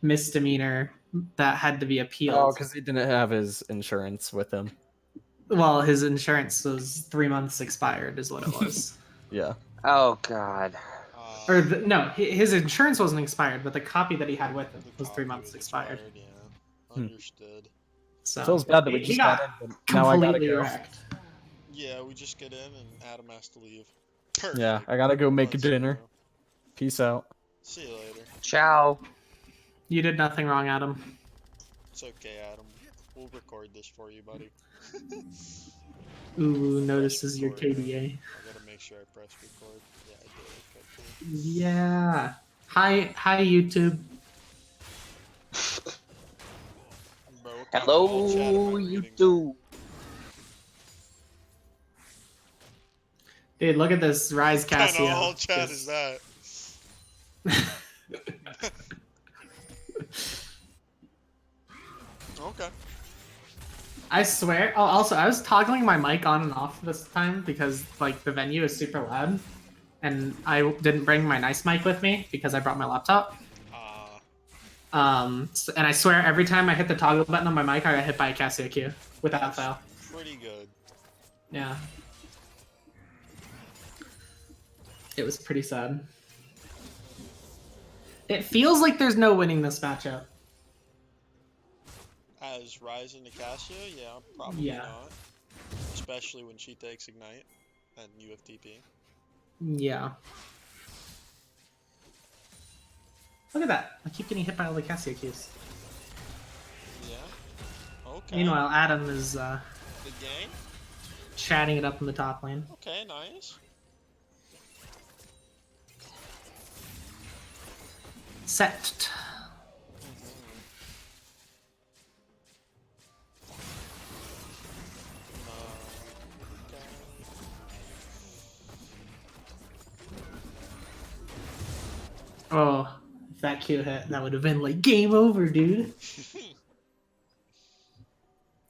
misdemeanor that had to be Oh, appealed. because he didn't have his insurance with him. Well, his insurance was 3 months expired, is what it was. Yeah. Oh God. Or no, his insurance wasn't expired, but the copy that he had with him The was 3 copy months was expired. Yeah, Hmm. understood. So Feels bad that we he just got got in, but now I gotta completely go. wrecked. Yeah, we just get in and Adam has to leave. Perfect. Yeah, I gotta go make Let's dinner. go. Peace out. See you later. Ciao. You did nothing wrong, Adam. It's okay, Adam. We'll record this for you, buddy. Ooh, notices your record, KDA. I gotta make sure I press record. Yeah, I did. Okay, cool. Yeah. Hi, YouTube. Bro, what kind of all chat am I Hello, reading? YouTube. Dude, look at this Rise What kind Casio. of all chat is that? Okay. I swear. Oh, also, I was toggling my mic on and off this time because like the venue is super loud, and I didn't bring my nice mic with me because I brought my laptop. And I swear every time I hit the toggle button on my mic, I got hit by a Casio Q without fail. Pretty good. Yeah. It was pretty sad. It feels like there's no winning this matchup. As Ryzen to Cassia, yeah, probably not. Especially when she takes Ignite and UFTP. Yeah. Look at that. I keep getting hit by all the Casio Qs. Yeah. Okay. Meanwhile, Adam is The gang? chatting it up in the top lane. Okay, nice. Set. Oh, if that Q hit, that would have been like game over, dude.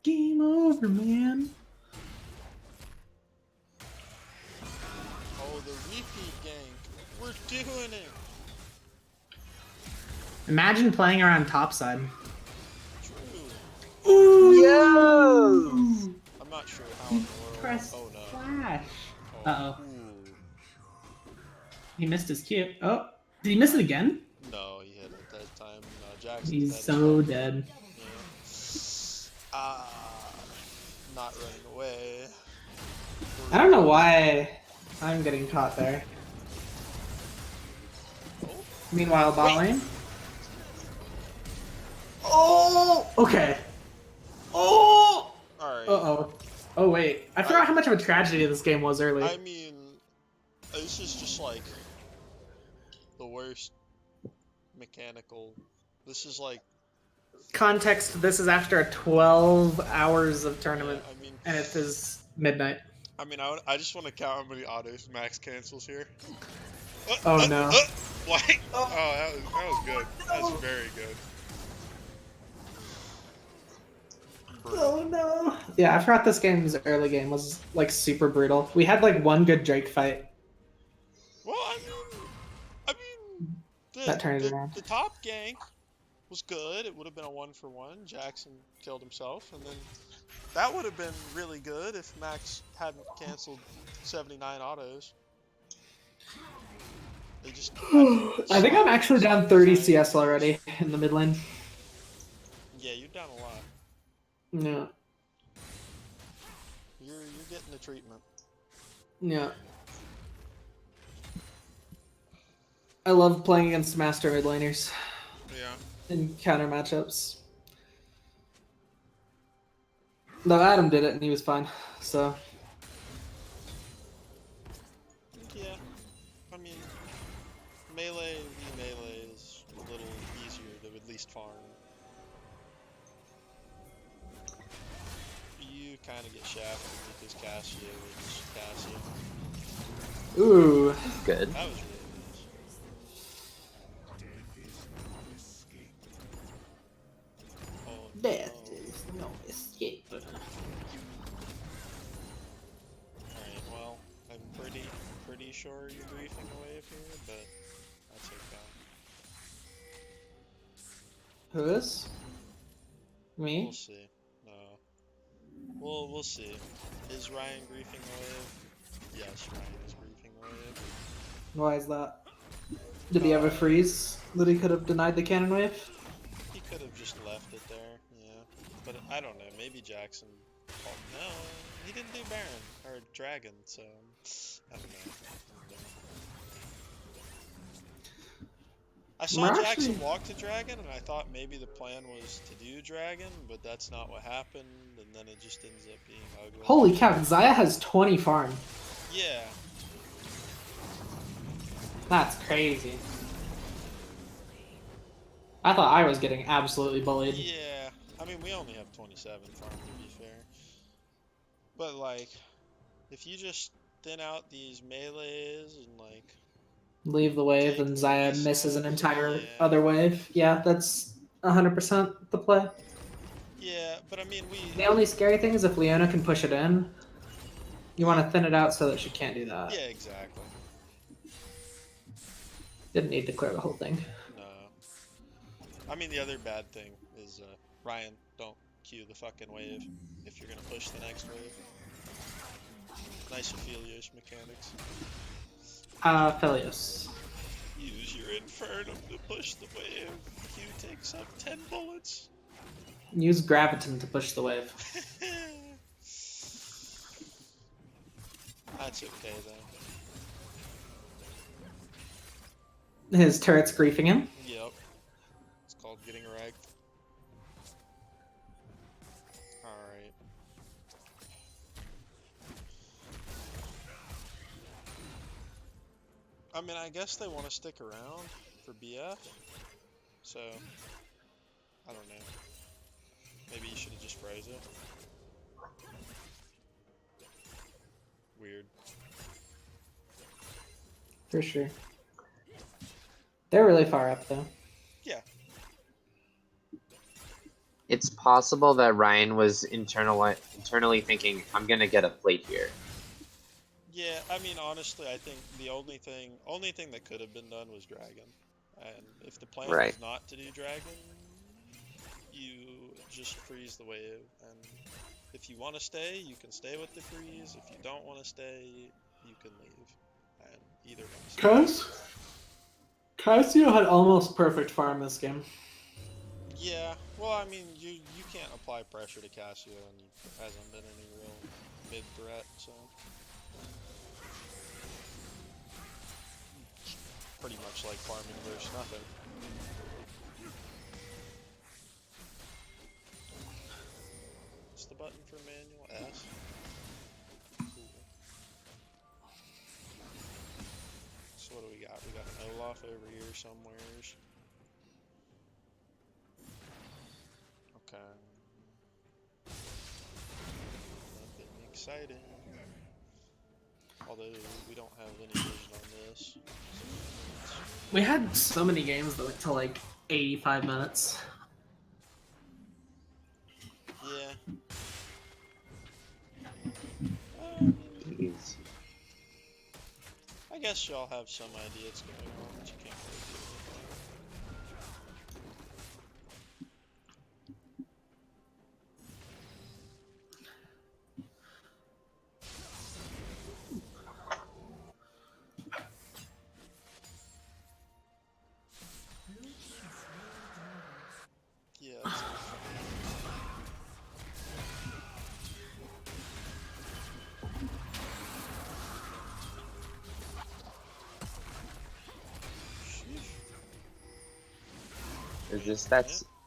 Game over, man. Oh, the repeat gank. We're doing it. Imagine playing around topside. True. Ooh! Yo! I'm not sure how in the world. Press Oh no. flash. Oh. Uh-oh. Ooh. He missed his Q. Oh, did he miss it again? No, he hit it that time. Jackson. He's so dead. Yeah. Not running away. I don't know why I'm getting caught there. Oh. Meanwhile, bot lane. Oh! Okay. Oh! Alright. Uh-oh. Oh, wait. I forgot how much of a tragedy this game was early. I mean, this is just like the worst mechanical. This is like Context, this is after 12 hours of tournament, I mean, and it is midnight. I mean, I just want to count how many autos Max cancels here. Oh, no. Like, oh, that was good. That was very good. Oh no. Yeah, I forgot this game's early game was like super brutal. We had like one good Drake fight. Well, I mean, That turned it around. The top gank was good. It would have been a 1-for-1. Jackson killed himself, and then that would have been really good if Max hadn't canceled 79 autos. They just. I think I'm actually down 30 CS already in the mid lane. Yeah, you're down a lot. Yeah. You're getting the treatment. Yeah. I love playing against master mid laners. Yeah. In counter matchups. Though Adam did it and he was fine, so. Yeah. I mean, melee is a little easier to at least farm. You kind of get shafted because Cassia was Cassia. Ooh. Good. That was really nice. Oh, There is no escape. Alright, well, I'm pretty sure you're briefing away here, but that's okay. Who is? Me? We'll see. No. We'll see. Is Ryan griefing the wave? Yes, Ryan is griefing the wave. Why is that? Did he have a freeze that he could have denied the cannon wave? He could have just left it there, yeah. But I don't know, maybe Jackson... Oh, no, he didn't do Baron, or Dragon, so... I don't know. I saw We're Jackson actually- walk to Dragon, and I thought maybe the plan was to do Dragon, but that's not what happened, and then it just ends up being ugly. Holy cow, Zaya has 20 farm. Yeah, That's crazy. I thought I was getting absolutely bullied. yeah. I mean, we only have 27 farm, to be fair. But, like, if you just thin out these melees and, like... Leave the wave and Zaya misses an entire other wave. Yeah, that's 100% the play. Yeah, but I mean, The only scary thing is if Leona can push it in, you want to thin it out so that she can't do that. Yeah, exactly. Didn't need to clear the whole thing. No. I mean, the other bad thing is, Ryan, don't queue the fucking wave if you're gonna push the next wave. Nice Aphelios mechanics. Philios. Use your Infernum to push the wave. Q takes up 10 bullets. Use Graviton to push the wave. That's okay, though. His turret's griefing him. Yep. It's called getting wrecked. Alright. I mean, I guess they want to stick around for BF. So, I don't know. Maybe you should have just froze it. Weird. For sure. They're really far up, though. Yeah. It's possible that Ryan was internally thinking, I'm gonna get a plate here. Yeah, I mean, honestly, I think the only thing that could have been done was Dragon. And if the plan Right. is not to do Dragon, you just freeze the wave. And if you want to stay, you can stay with the freeze. If you don't want to stay, you can leave. And either one's Cassio had almost perfect farm this game. Yeah, well, I mean, you can't apply pressure to Cassio, and he hasn't been any real mid threat, so. Pretty much like farming versus nothing. What's the button for manual? S? Cool. So what do we got? We got an Olaf over here somewheres. Okay. Nothing exciting. Although we don't have any vision on this. We had so many games that went to like 85 minutes. Yeah. Jeez. I guess y'all have some idea what's going on, but you can't really do anything. Yeah, that's funny.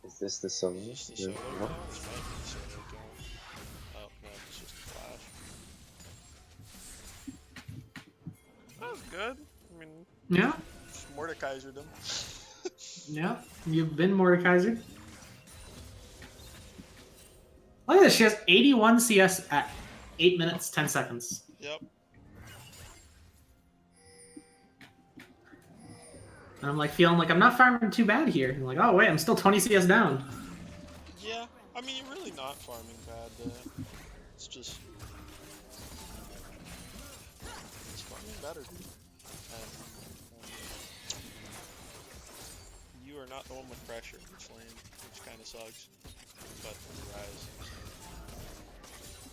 Is this the solo? Is this the No? solo No? count? This might be the solo count. Oh, no, it's just a flash. That was good. I mean, Yeah, just Mordekaisered him. yeah. You've been Mordekaiser. Look at this. She has 81 CS at 8 minutes, 10 seconds. Yep. And I'm like feeling like I'm not farming too bad here. I'm like, oh wait, I'm still 20 CS down. Yeah, I mean, you're really not farming bad, though. It's just... It's farming better. And you are we're not the one with pressure in this lane, which kind of sucks. But Rise.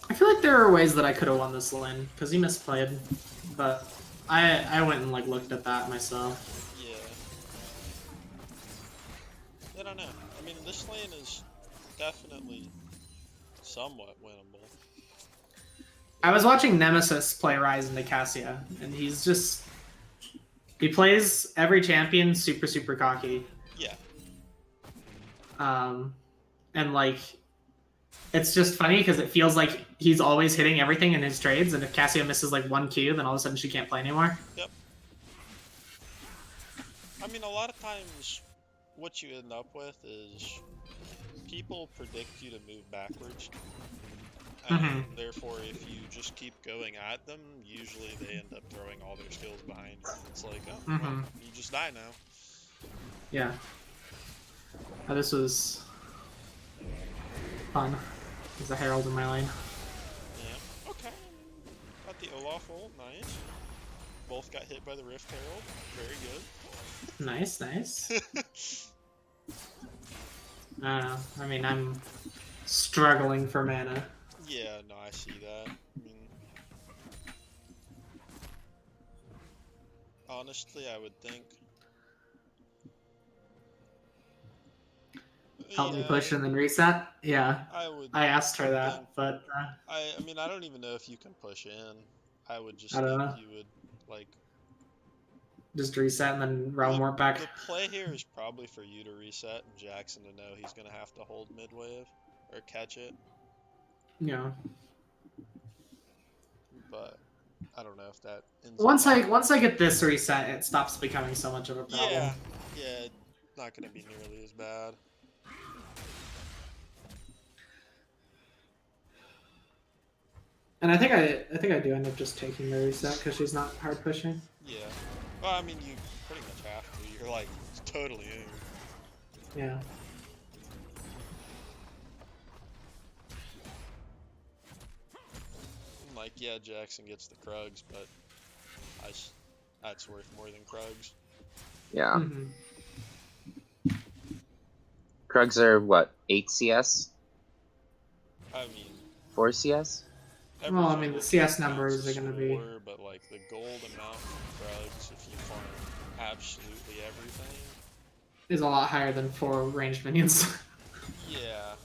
I feel like there are ways that I could have won this lane because he misplayed, but I went and like looked at that myself. Yeah. I don't know. I mean, this lane is definitely somewhat winnable. I was watching Nemesis play Rise into Cassia, and he plays every champion super cocky. Yeah. And like, it's just funny because it feels like he's always hitting everything in his trades, and if Cassia misses like one Q, then all of a sudden she can't play anymore. Yep. I mean, a lot of times, what you end up with is people predict you to move backwards. And therefore, if you just keep going at them, usually they end up throwing all their skills behind you. It's like, oh, well, you just die now. Yeah. This was fun. There's a Herald in my lane. Yeah. Okay. Got the Olaf ult. Nice. Both got hit by the Rift Herald. Very good. Nice. I don't know. I mean, I'm struggling for mana. Yeah, no, I see that. I mean, honestly, I would think. Help me push and then reset? Yeah. I asked her that, think, but... I mean, I don't even know if you can push in. I would just I don't think know. you would, like... Just reset and then Realm Warp back. The play here is probably for you to reset and Jackson to know he's going to have to hold mid-wave or catch it. Yeah. But I don't know if that ends Once up... I get this reset, it stops becoming so much of a problem. Yeah, not going to be nearly as bad. And I think I do end up just taking the reset because she's not hard pushing. Yeah. Well, I mean, you pretty much have to. You're like totally in. Yeah. Like, yeah, Jackson gets the Krugs, but that's worth more than Krugs. Yeah. Mm-hmm. Krugs are what, 8 CS? I mean, 4 CS? Well, I mean, the CS counts numbers as are gonna be... more, but like the gold amount from Krugs, if you farm absolutely everything, is a lot higher than 4 ranged minions. yeah.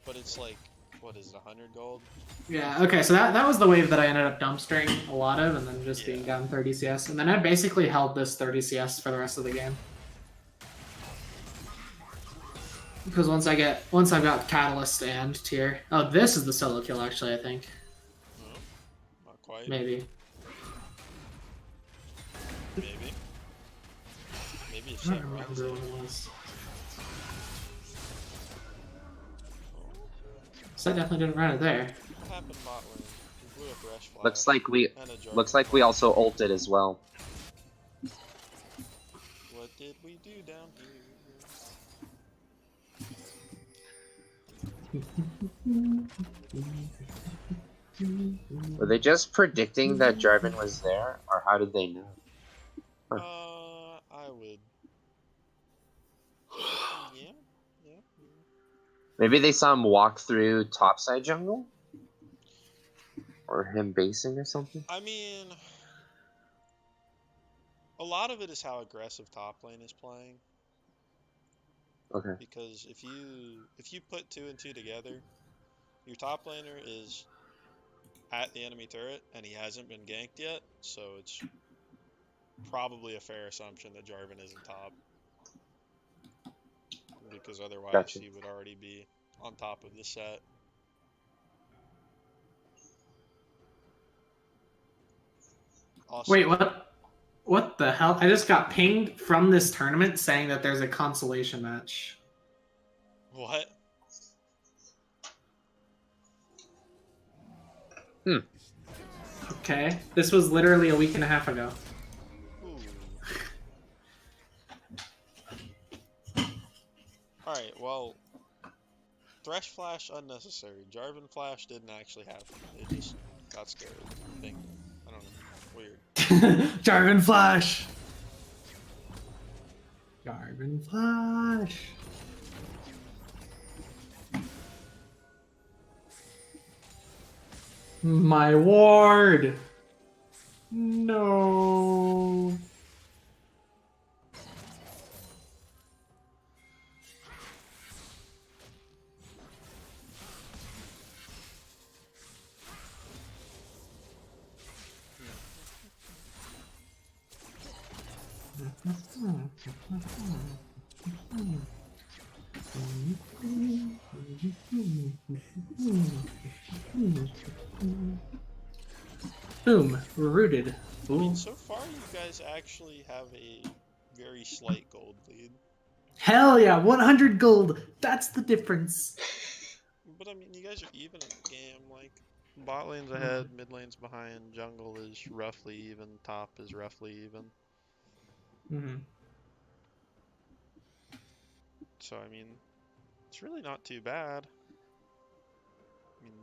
But it's like, what is it, 100 gold? Yeah, okay, so that was the wave that I ended up dumpstering a lot of, and then just being down 30 CS. And then I basically held this 30 CS for the rest of the game. Because once I've got Catalyst and Tier. Oh, this is the solo kill, actually, I think. No, not quite. Maybe. Maybe. Maybe it's I don't that remember Rising. what it was. So I definitely didn't run it there. What happened bot lane? We blew a Thresh Flash. Looks like we also ulted as well. What did we do down here? Were they just predicting that Jarvan was there, or how did they know? I would. Yeah. Maybe they saw him walk through topside jungle? Or him basing or something? I mean, a lot of it is how aggressive top lane is playing. Okay. Because if you put 2 and 2 together, your top laner is at the enemy turret and he hasn't been ganked yet, so it's probably a fair assumption that Jarvan isn't top. Because otherwise Gotcha. he would already be on top of the set. Also, Wait, what? What the hell? I just got pinged from this tournament saying that there's a consolation match. What? Okay. This was literally a week and a half ago. Alright, well, Thresh Flash unnecessary. Jarvan Flash didn't actually happen. They just got scared. I don't know. Weird. Jarvan Flash! Garden Flash. My ward. No. Boom. Rooted. I mean, Ooh. so far you guys actually have a very slight gold lead. Hell yeah, 100 gold. That's the difference. But I mean, you guys are even in the game. Like, bot lane's ahead, mid lane's behind, jungle is roughly even, top is roughly even. Mm-hmm. So I mean, it's really not too bad. I mean,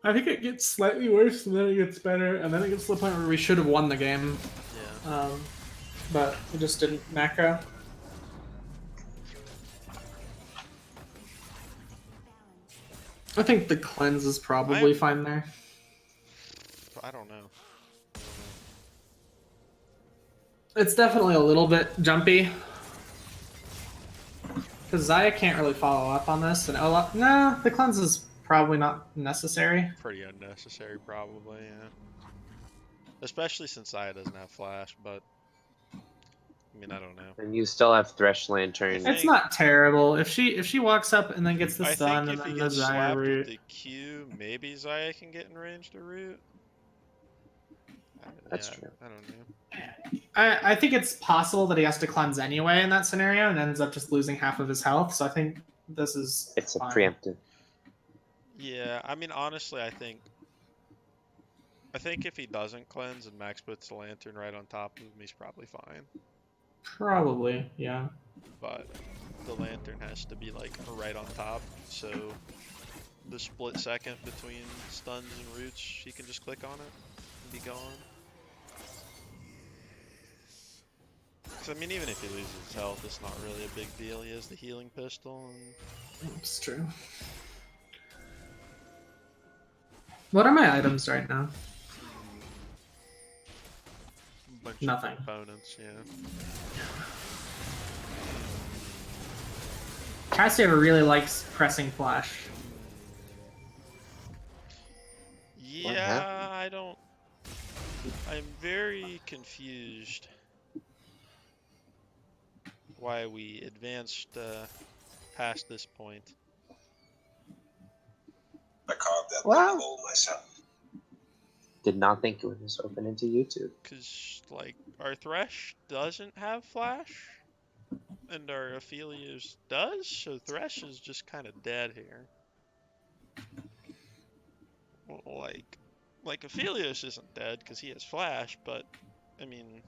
I think it gets slightly worse, and then it gets better, and then it gets to the point where we should have won the game. yeah. But we just didn't macro. I think the cleanse is probably fine there. I don't know. It's definitely a little bit jumpy. Because Zaya can't really follow up on this, and Olaf... Nah, the cleanse is probably not necessary. Pretty unnecessary, probably, yeah. Especially since Zaya doesn't have flash, but I mean, I don't know. And you still have Thresh Lantern. I It's think- not terrible. If she walks up and then gets the I stun think and if he then the gets Zaya slapped root... with the Q, maybe Zaya can get in range to root. That's Yeah, true. I don't know. I think it's possible that he has to cleanse anyway in that scenario and ends up just losing half of his health, so I think this is It's a fine. preemptive. Yeah, I mean, honestly, I think if he doesn't cleanse and Max puts the lantern right on top of him, he's probably fine. Probably, yeah. But the lantern has to be like right on top, so the split second between stuns and roots, he can just click on it and be gone. 'Cause, I mean, even if he loses his health, it's not really a big deal. He has the healing pistol, and It's true. What are my items right now? a bunch Nothing. of components, yeah. Cassiopeia really likes pressing flash. Yeah, I don't... I'm very confused why we advanced past this point. I carved that Wow. little hole myself. Did not think it would just open into YouTube. Because, like, our Thresh doesn't have Flash, and our Aphelios does, so Thresh is just kind of dead here. Well, like Aphelios isn't dead because he has Flash, but, I mean...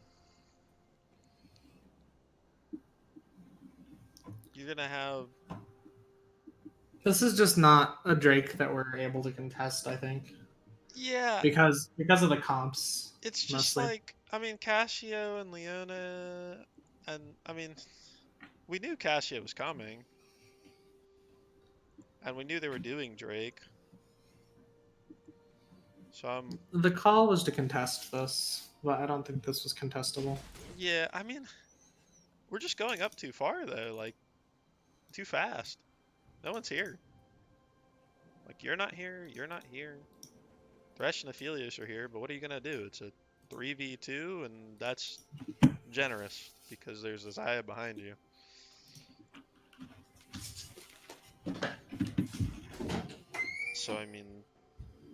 You're gonna have... This is just not a Drake that we're able to contest, I think. Yeah, Because of the comps. it's just mostly. like, I mean, Cassio and Leona, and, I mean, we knew Cassio was coming. And we knew they were doing Drake. So The call was to contest this, but I don't think this was contestable. yeah, I mean, we're just going up too far though, like, too fast. No one's here. Like, you're not here, you're not here. Thresh and Aphelios are here, but what are you gonna do? It's a 3v2, and that's generous, because there's a Zaya behind you. So, I mean,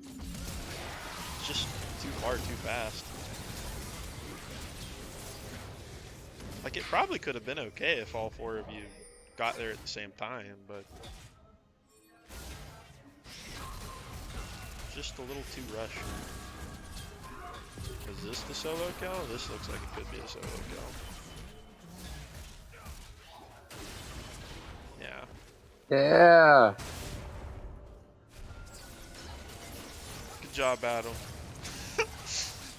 it's just too far, too fast. Like, it probably could have been okay if all four of you got there at the same time, but just a little too rushed. Is this the solo kill? This looks like it could be a solo kill. Yeah. Yeah. Good job, Adam.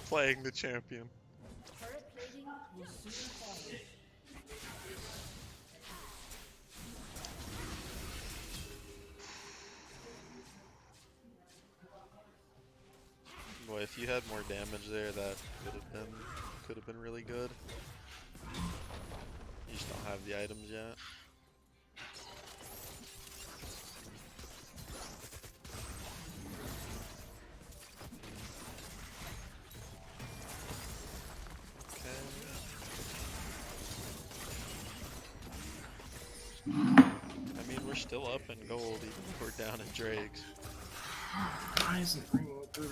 Playing the champion. you had more damage there, that could have been really good. You just don't have the items yet. I mean, we're still up in gold, even if we're down in Drakes. Why isn't ringing through?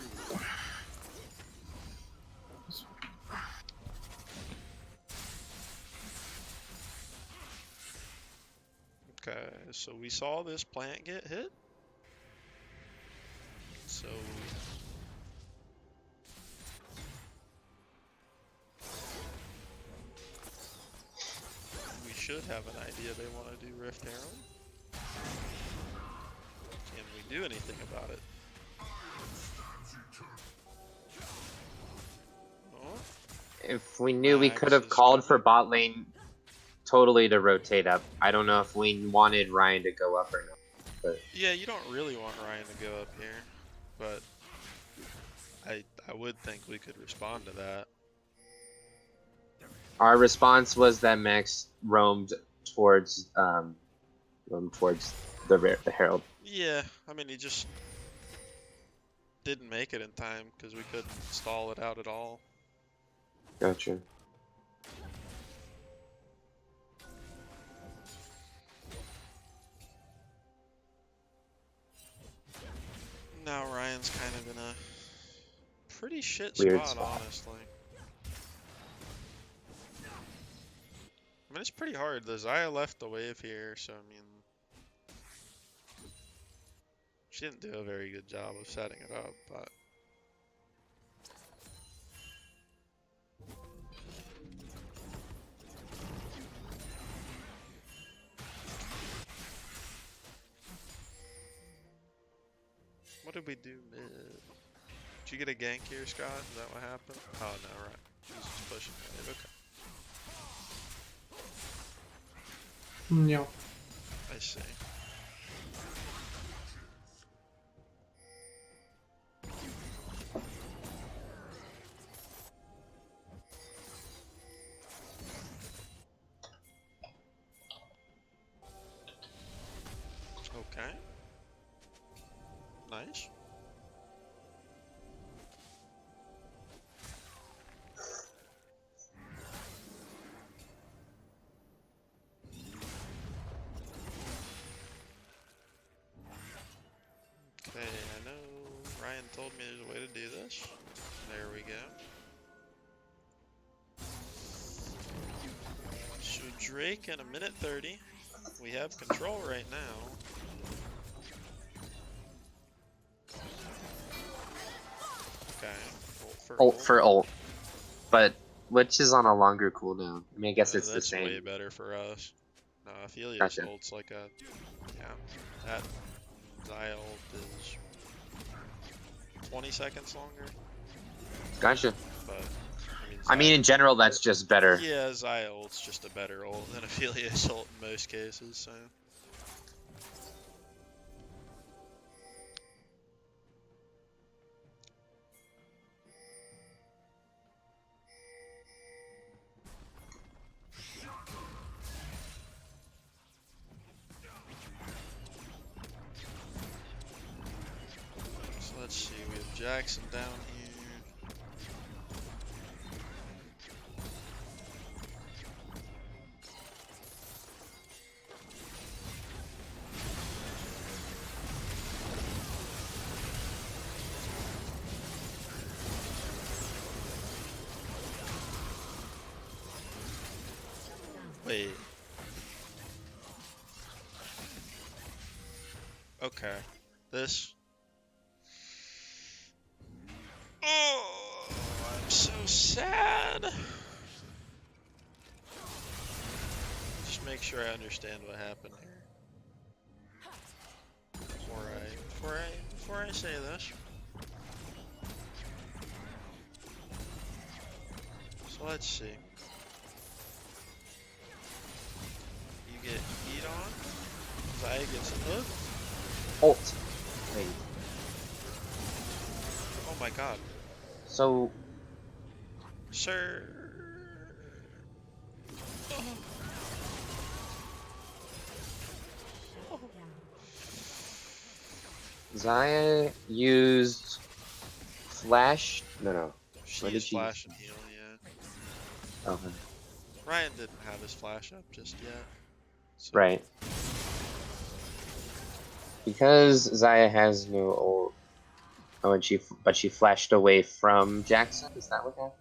Okay, so we saw this plant get hit. So we should have an idea they want to do Rift Herald. Can we do anything about it? No? If we knew, we Max could have is called for coming. bot lane totally to rotate up. I don't know if we wanted Ryan to go up or not. But Yeah, you don't really want Ryan to go up here, but I would think we could respond to that. our response was that Max roamed towards the Herald. Yeah, I mean, he just didn't make it in time because we couldn't stall it out at all. Gotcha. Now Ryan's kind of in a pretty shit Weird spot, honestly. I mean, it's pretty hard. The Xayah left the wave here, so I mean, she didn't do a very good job of setting it up, but what did we do mid? Did you get a gank here, Scott? Is that what happened? Oh no, right. He's just pushing mid. Okay. Yeah. I see. Okay. Nice. Okay, I know Ryan told me there's a way to do this. There we go. So Drake in 1:30. We have control right now. Okay. Ult for ult. But which is on a longer cooldown. I mean, I guess it's the That's way same. better for us. No, Aphelios Gotcha. ult's like a, yeah, that Xayah ult is 20 seconds longer, Gotcha. but I mean, in general, that's just better. yeah, Xayah ult's just a better ult than Aphelios ult in most cases, so. So let's see, we have Jackson down here. Wait. Okay. This. Oh, I'm so sad. Just make sure I understand what happened here. Before I say this. So let's see. You get heat on. Xayah gets a hook. Ult. Wait. Oh my god. So Sir. Zaya used flash. No. She What did used she use? flash and heal, yeah. Okay. Ryan didn't have his flash up just yet. So. Right. Because Zaya has no ult. Oh, and she flashed away from Jackson. Is that what happened?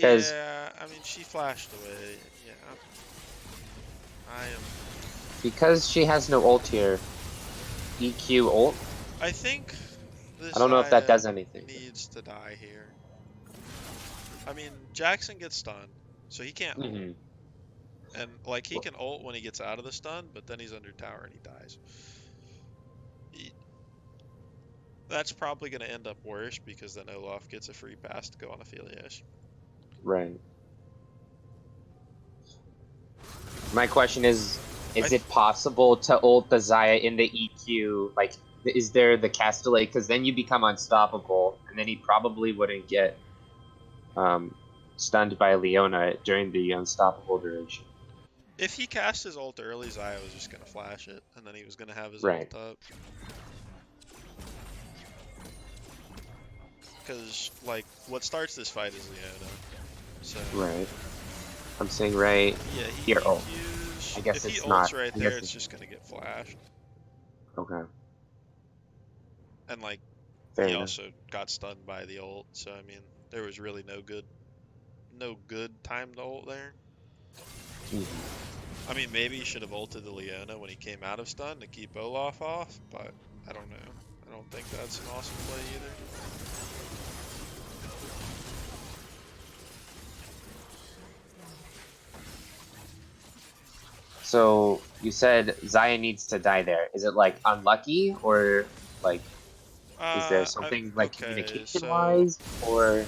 'Cause- Yeah, I mean, she flashed away. Yeah. I am. Because she has no ult here. EQ ult. I think this I don't know if that Zaya does anything. needs to die here. I mean, Jackson gets stunned, so he can't ult. Mhm. And, like, he can ult when he gets out of the stun, but then he's under tower and he dies. That's probably going to end up worse because then Olaf gets a free pass to go on Aphelios. Right. My question is it possible to ult the Zaya in the EQ? Like, is there the Castellate? Because then you become unstoppable, and then he probably wouldn't get stunned by Leona during the unstoppable duration. If he cast his ult early, Zaya was just going to flash it, and then he was going to have his Right. ult up. Because, like, what starts this fight is Leona. So, Right. I'm saying right. yeah, he Here, oh. EQs. I guess if he it's ults not. right I there, guess it's it's- just going to get flashed. Okay. And, like, Fair he enough. also got stunned by the ult, so, I mean, there was really no good time to ult there. Mhm. I mean, maybe he should have ulted the Leona when he came out of stun to keep Olaf off, but I don't know. I don't think that's an awesome play either. So you said Zaya needs to die there. Is it like unlucky or like is there something like okay, communication wise or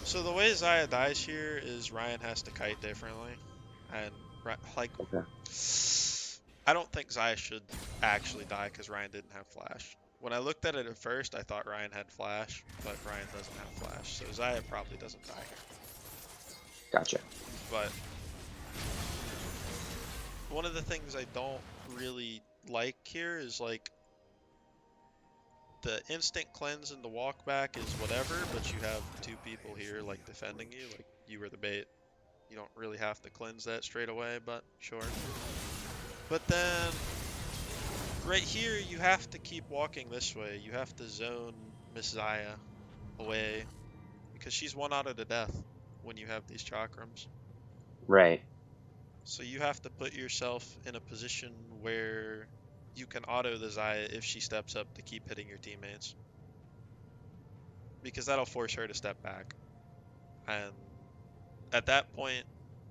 So the way Zaya dies here is Ryan has to kite differently, and like okay? I don't think Zaya should actually die because Ryan didn't have flash. When I looked at it at first, I thought Ryan had flash, but Ryan doesn't have flash, so Zaya probably doesn't die here. Gotcha. But one of the things I don't really like here is like the instant cleanse and the walk back is whatever, but you have two people here like defending you, like you were the bait. You don't really have to cleanse that straight away, but sure. But then right here you have to keep walking this way. You have to zone Miss Zaya away because she's one out of the death when you have these chakrams. Right. So you have to put yourself in a position where you can auto the Zaya if she steps up to keep hitting your teammates. Because that'll force her to step back. And at that point,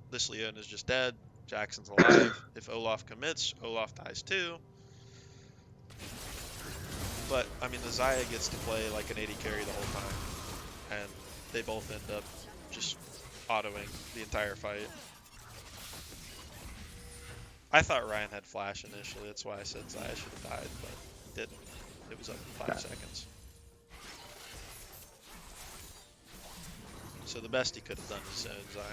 this Leona is just dead. Jackson's alive. If Olaf commits, Olaf dies too. But, I mean, the Zaya gets to play like an AD carry the whole time. And they both end up just autoing the entire fight. I thought Ryan had flash initially, that's why I said Zaya should have died, but he didn't. It was up in 5 seconds. So the best he could have done is zone Zaya.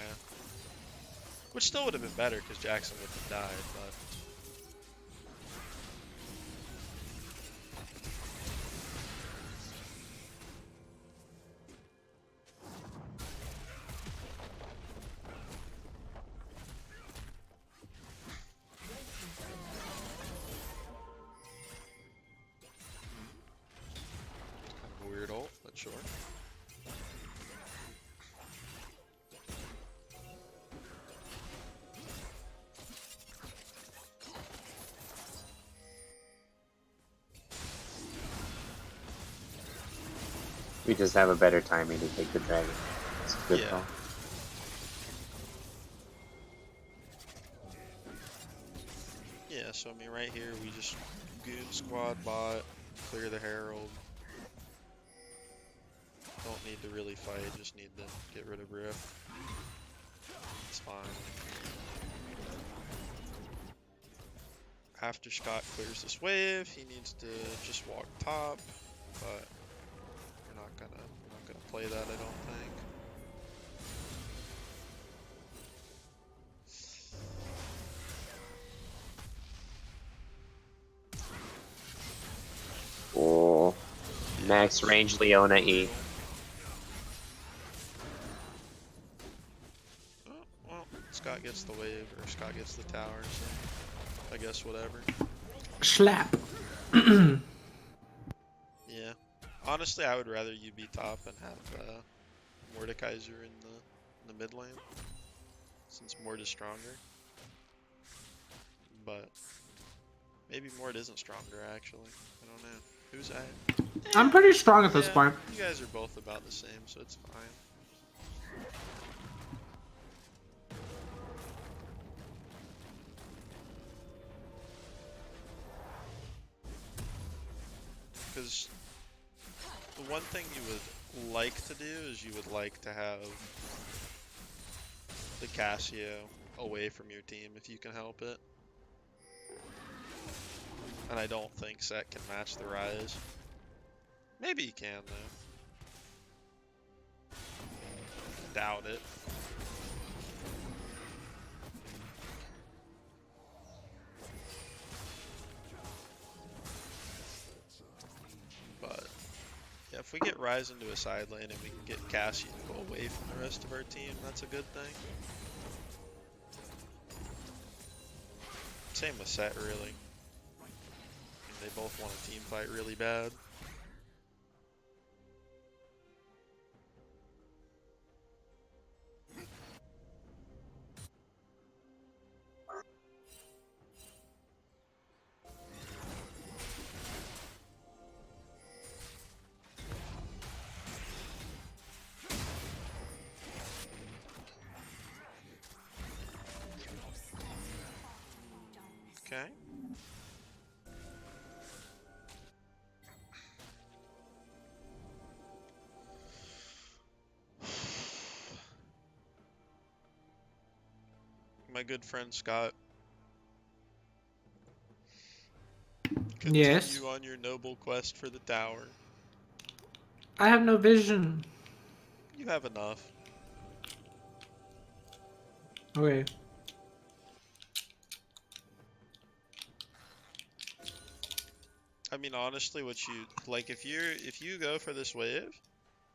Which still would have been better because Jackson would have died, but... Kind of a weird ult, but sure. We just have a better timing to take the dragon. It's a good Yeah. call. Yeah, so I mean right here we just goon squad bot, clear the herald. Don't need to really fight, just need to get rid of Rift. It's fine. After Scott clears this wave, he needs to just walk top, but we're not gonna play play that, I don't think. Oh, max range Leona E. Oh, well, Scott gets the wave, or Scott gets the tower, so I guess whatever. Schlap. Yeah. Honestly, I would rather you be top and have Mordekaiser in the mid lane, since Mord is stronger. But maybe Mord isn't stronger, actually. I don't know. Who's at? I'm pretty strong at this Yeah, point. you guys are both about the same, so it's fine. Because the one thing you would like to do is you would like to have the Cassio away from your team if you can help it. And I don't think Set can match the Rise. Maybe he can, though. Doubt it. But yeah, if we get Rise into a side lane and we can get Cassie to go away from the rest of our team, that's a good thing. Same with Set, really. I mean, they both want a team fight really bad. Okay. My good friend Scott. Continue Yes. on your noble quest for the tower. I have no vision. You have enough. Okay. I mean, honestly, what you like, if you go for this wave,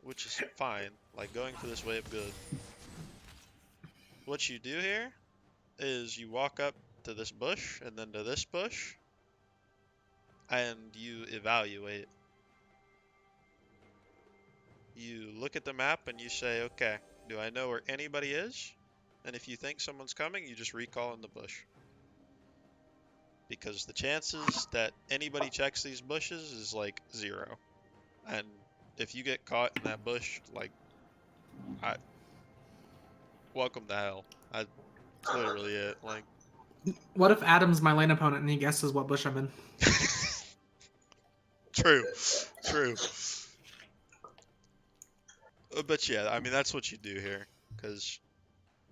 which is fine, like going for this wave, good. What you do here is you walk up to this bush and then to this bush, and you evaluate. You look at the map and you say, okay, do I know where anybody is? And if you think someone's coming, you just recall in the bush. Because the chances that anybody checks these bushes is like 0. And if you get caught in that bush, like, welcome to hell. That's literally it. Like, What if Adam's my lane opponent and he guesses what bush I'm in? true, true. But yeah, I mean, that's what you do here, because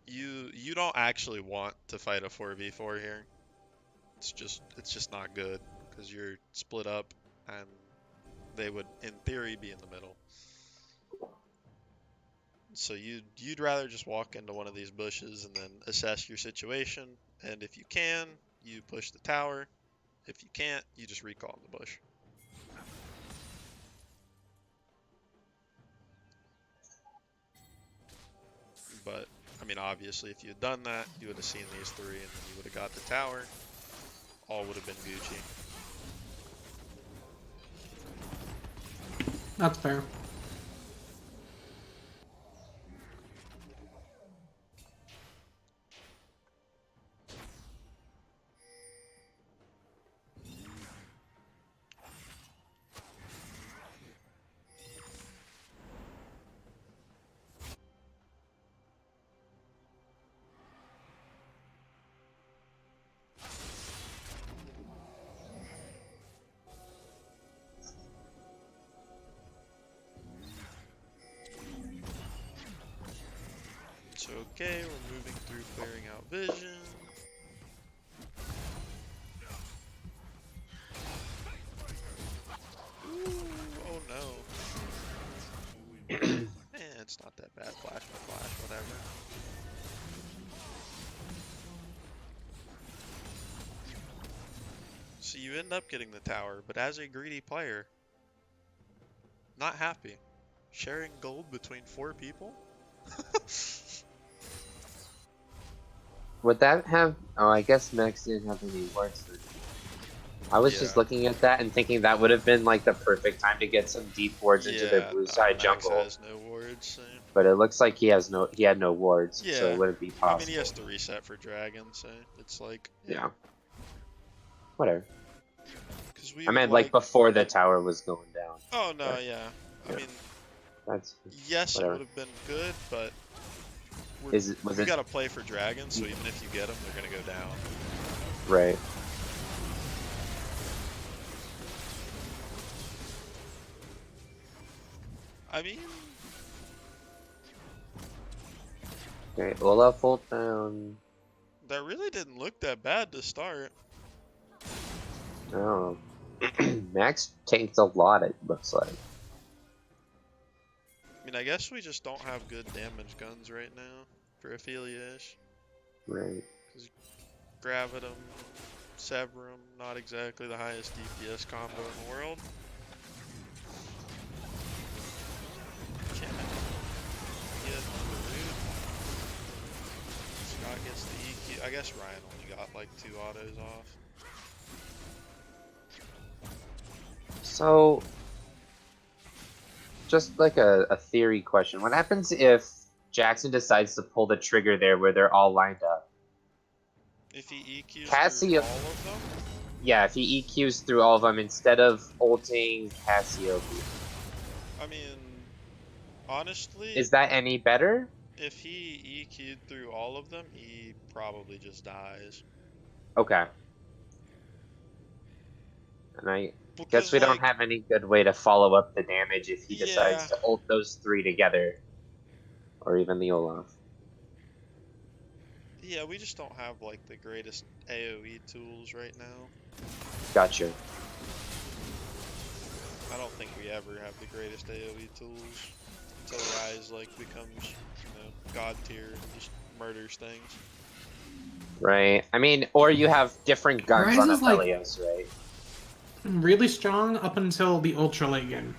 you don't actually want to fight a 4v4 here. It's just not good, because you're split up, and they would, in theory, be in the middle. So you'd rather just walk into one of these bushes and then assess your situation, and if you can, you push the tower. If you can't, you just recall in the bush. But, I mean, obviously, if you had done that, you would have seen these 3, and then you would have got the tower. All would have been Gucci. That's fair. It's okay, we're moving through clearing out vision. Ooh, oh no. So you end up getting the tower, but as a greedy player, not happy. Sharing gold between 4 people? Would that have? Oh, I guess Max didn't have any wards. Then. I was just Yeah. looking at that and thinking that would have been like the perfect time to get some deep wards into their blue side Max jungle. has no wards. So. But it looks like he had no wards, so Yeah. it wouldn't be possible. I mean, he has to reset for dragon, so it's like Yeah. Whatever. Because we I meant would like before the tower was going down. Oh no, Right. yeah. I Yeah. mean, That's yes, whatever. it would have been good, but was you it gotta play for dragons, so even if you get them, they're gonna go down. right? I mean, Okay, Olaf ult down. that really didn't look that bad to start. Oh. Max tanked a lot, it looks like. I mean, I guess we just don't have good damage guns right now for Aphelios. Right. Gravitum, Severum, not exactly the highest DPS combo in the world. Can't get the root. Scott gets the EQ. I guess Ryan only got like 2 autos off. So, just like a theory question. What happens if Jackson decides to pull the trigger there where they're all lined up? If he EQs Cassio- through all of them, Yeah, if he EQs through all of them instead of ulting Cassiope. I mean, honestly, Is that any better? if he EQ'd through all of them, he probably just dies. Okay. And I Because, guess we don't like, have any good way to follow up the damage if he decides Yeah. to ult those 3 together. Or even the Olaf. Yeah, we just don't have like the greatest AoE tools right now. Gotcha. I don't think we ever have the greatest AoE tools until Ryze like becomes, god tier and just murders things. Right. I mean, or you have different guns Ryze on is like- Aphelios, right? Really strong up until the ultra late game.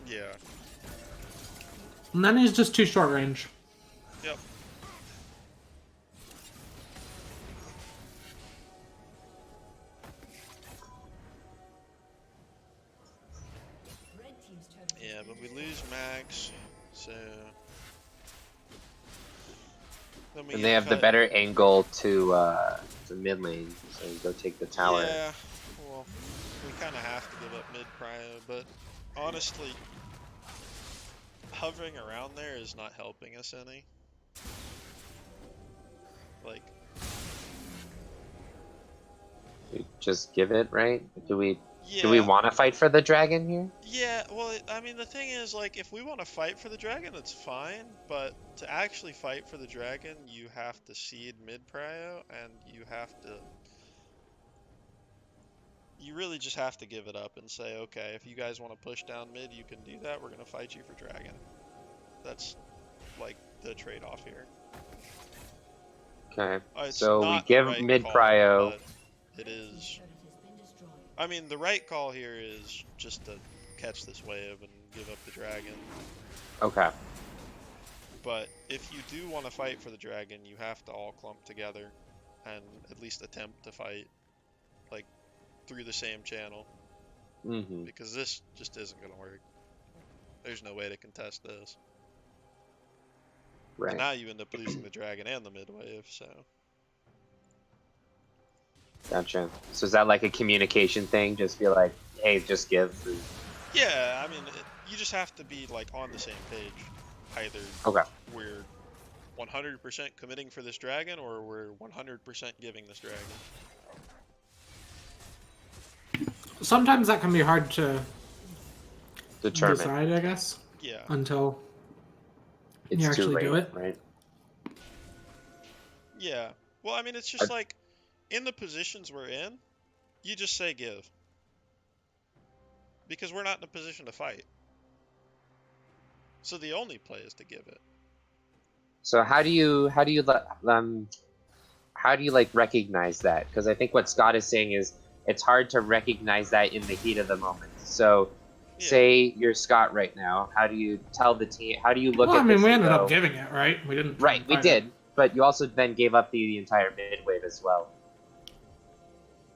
Yeah. And then he's just too short range. Yep. Yeah, but we lose Max, so. Then we And get they have the cut- better angle to mid lane, so you go take the tower. Yeah, well, we kind of have to give up mid prio, but honestly, hovering around there is not helping us any. Like, We just give it, right? Do we yeah, want to fight for the dragon here? yeah. Well, I mean, the thing is, like, if we want to fight for the dragon, that's fine. But to actually fight for the dragon, you have to seed mid prio, and you have to. You really just have to give it up and say, okay, if you guys want to push down mid, you can do that. We're gonna fight you for dragon. That's like the trade-off here. Okay. It's So we not the give right mid call, prio. but it is. I mean, the right call here is just to catch this wave and give up the dragon. Okay. But if you do want to fight for the dragon, you have to all clump together and at least attempt to fight, like, through the same channel. Mm-hmm. Because this just isn't going to work. There's no way to contest this. Right. And now you end up losing the dragon and the mid wave, so. Gotcha. So is that like a communication thing? Just be like, hey, just give. Yeah, I mean, you just have to be, like, on the same page. Either Okay. we're 100% committing for this dragon, or we're 100% giving this dragon. Sometimes that can be hard to Determine. decide, I guess, Yeah. until It's you too actually late, do it. right? Yeah. Well, I mean, it's just like, in the positions we're in, you just say give. Because we're not in a position to fight. So the only play is to give it. So how do you like recognize that? Because I think what Scott is saying is it's hard to recognize that in the heat of the moment. So, Yeah. say you're Scott right now. How do you tell the team? How do you look Well, at I mean, this we and ended go, up giving it, right? We didn't. try right, and we fight it. did, but you also then gave up the entire mid wave as well,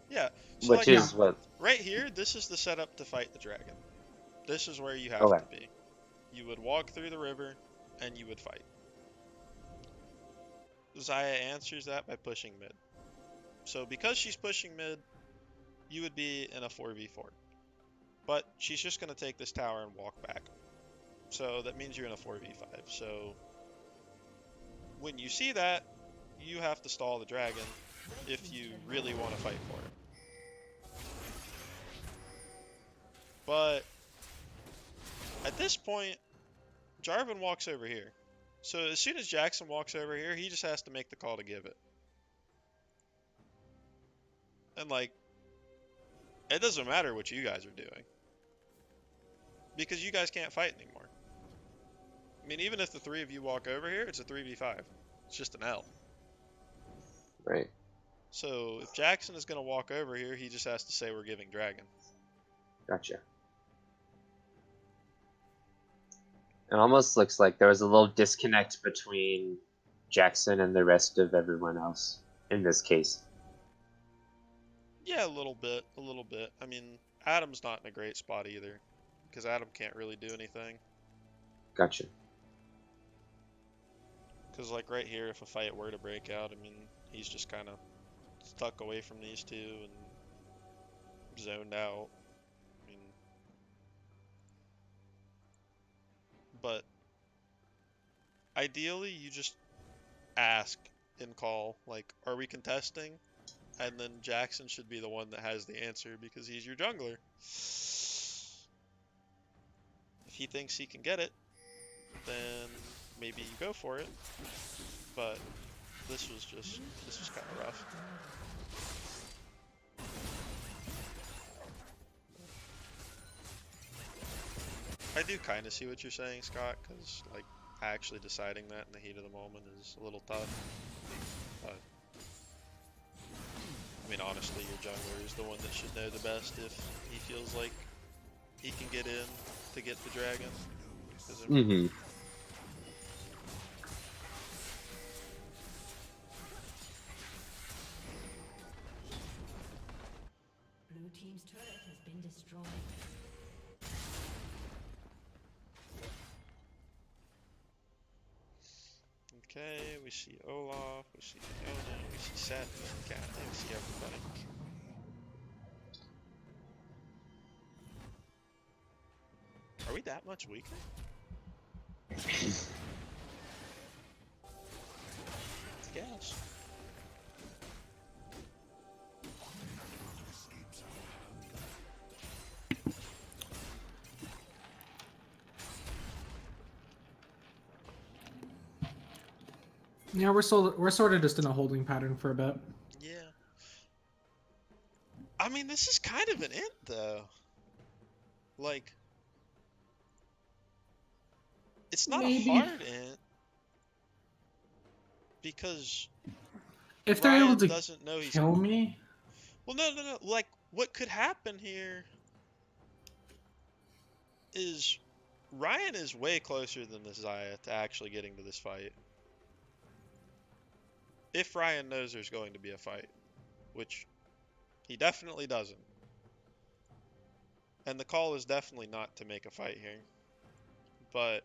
Yeah. So which like is what. right here, this is the setup to fight the dragon. This is where you have Okay. to be. You would walk through the river, and you would fight. Xayah answers that by pushing mid. So because she's pushing mid, you would be in a 4v4. But she's just going to take this tower and walk back. So that means you're in a 4v5. So when you see that, you have to stall the dragon if you really want to fight for it. But at this point, Jarvan walks over here. So as soon as Jackson walks over here, he just has to make the call to give it. And like, it doesn't matter what you guys are doing. Because you guys can't fight anymore. I mean, even if the three of you walk over here, it's a 3v5. It's just an L. Right. So if Jackson is going to walk over here, he just has to say we're giving dragon. Gotcha. It almost looks like there was a little disconnect between Jackson and the rest of everyone else in this case. Yeah, a little bit. A little bit. I mean, Adam's not in a great spot either. Because Adam can't really do anything. Gotcha. Because like right here, if a fight were to break out, I mean, he's just kind of stuck away from these two and zoned out. I mean, but ideally, you just ask in call, like, are we contesting? And then Jackson should be the one that has the answer because he's your jungler. If he thinks he can get it, then maybe you go for it. But this was kind of rough. I do kind of see what you're saying, Scott, because like actually deciding that in the heat of the moment is a little tough. But I mean, honestly, your jungler is the one that should know the best if he feels like he can get in to get the dragon. 'Cause I mean, Mm-hmm. Blue team's turret has been destroyed. Okay, we see Olaf, we see Fiona, we see Seth, we see Cat, we see everybody. Are we that much weaker? Yes. Yeah, we're sort of just in a holding pattern for a bit. Yeah. I mean, this is kind of an int, though. Like, it's not Maybe. a hard int because If they're Ryan able to doesn't know he's. kill me, Well, no. Like, what could happen here is Ryan is way closer than the Xayah to actually getting to this fight. If Ryan knows there's going to be a fight, which he definitely doesn't. And the call is definitely not to make a fight here. But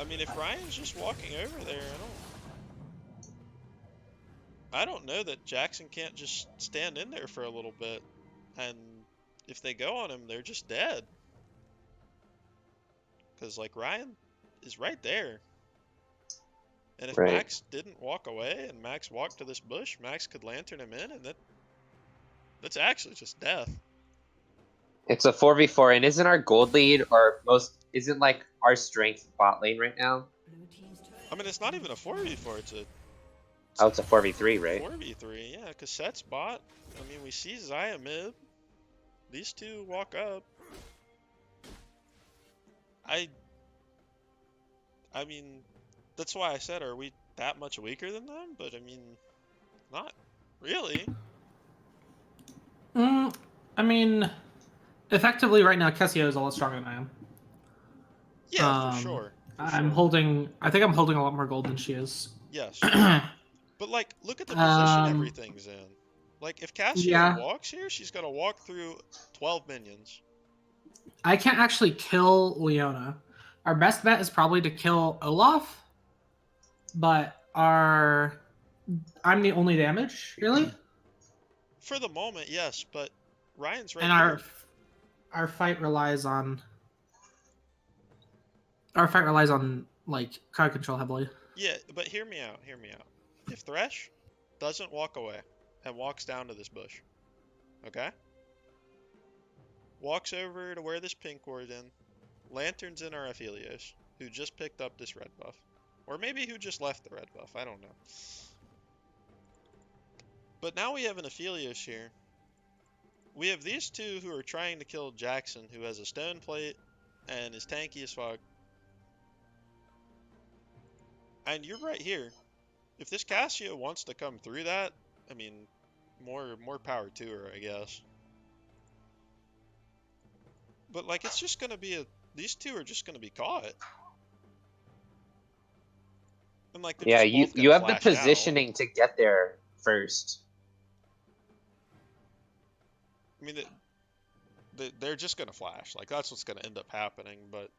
I mean, if Ryan's just walking over there, I don't know that Jackson can't just stand in there for a little bit. And if they go on him, they're just dead. Because, like, Ryan is right there. And if Right. Max didn't walk away and Max walked to this bush, Max could lantern him in, and that's actually just death. It's a 4v4, and isn't our gold lead isn't like our strength bot lane right now? Blue team's turret. I mean, it's not even a 4v4, it's a Oh, it's a 4v3, right? 4v3, yeah, because Set's bot. I mean, we see Xayah mid. These two walk up. I mean, that's why I said, are we that much weaker than them, but I mean, not really. I mean, effectively right now, Cassio is a lot stronger than I am. Yeah, for sure. For I'm sure. holding. I think I'm holding a lot more gold than she is. Yes. But like, look at the position everything's in. Like, if Cassio Yeah. walks here, she's gonna walk through 12 minions. I can't actually kill Leona. Our best bet is probably to kill Olaf, but I'm the only damage, really. For the moment, yes, but Ryan's right And here. our fight relies on like crowd control heavily. Yeah, but hear me out, hear me out. If Thresh doesn't walk away and walks down to this bush, okay? Walks over to where this pink ward in, Lantern's in our Aphelios, who just picked up this red buff. Or maybe who just left the red buff, I don't know. But now we have an Aphelios here. We have these two who are trying to kill Jackson, who has a stone plate and is tanky as fuck. And you're right here. If this Cassio wants to come through that, I mean, more power to her, I guess. But like, it's just gonna be these two are just gonna be caught. And like, they're Yeah, just you both gonna you have the flash out. positioning to get there first. I mean, they're just gonna flash. Like, that's what's gonna end up happening. But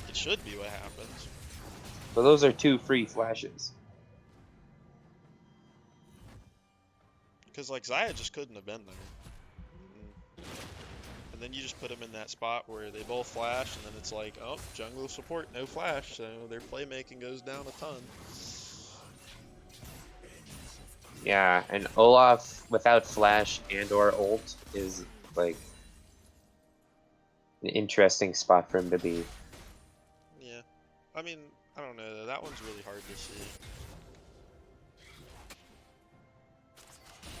it should be what happens. So those are 2 free flashes. Because like, Xayah just couldn't have been there. And then you just put them in that spot where they both flash, and then it's like, oh, jungle support, no flash, so their playmaking goes down a ton. Yeah, and Olaf without flash and or ult is like an interesting spot for him to be. Yeah. I mean, I don't know, that one's really hard to see.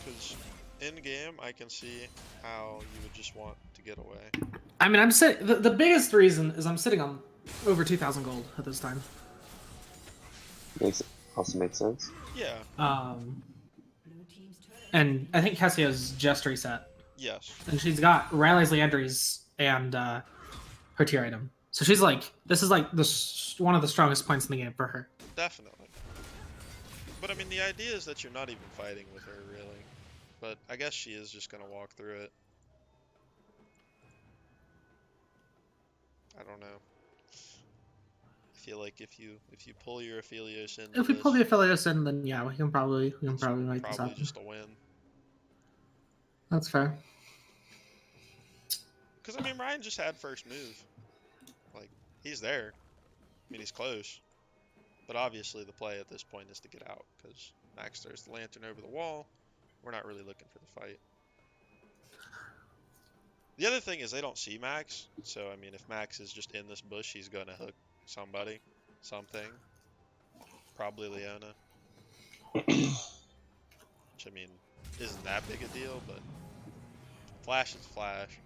Because in game, I can see how you would just want to get away. I mean, the biggest reason is I'm sitting on over 2,000 gold at this time. Also makes sense. Yeah. Blue team's turret. And I think Cassio's just reset, Yes. and she's got Riley's Landry's and her tier item. So she's like, this is like one of the strongest points in the game for her. Definitely. But I mean, the idea is that you're not even fighting with her, really. But I guess she is just gonna walk through it. I don't know. I feel like if you pull your Aphelios in, If we pull the Aphelios in, then yeah, we can probably make this probably happen. just a win. That's fair. Because I mean, Ryan just had first move. Like, he's there. I mean, he's close. But obviously, the play at this point is to get out, because Max throws the lantern over the wall. We're not really looking for the fight. The other thing is they don't see Max, so I mean, if Max is just in this bush, he's gonna hook somebody, something. Probably Leona. Which I mean, isn't that big a deal, but flash is flash.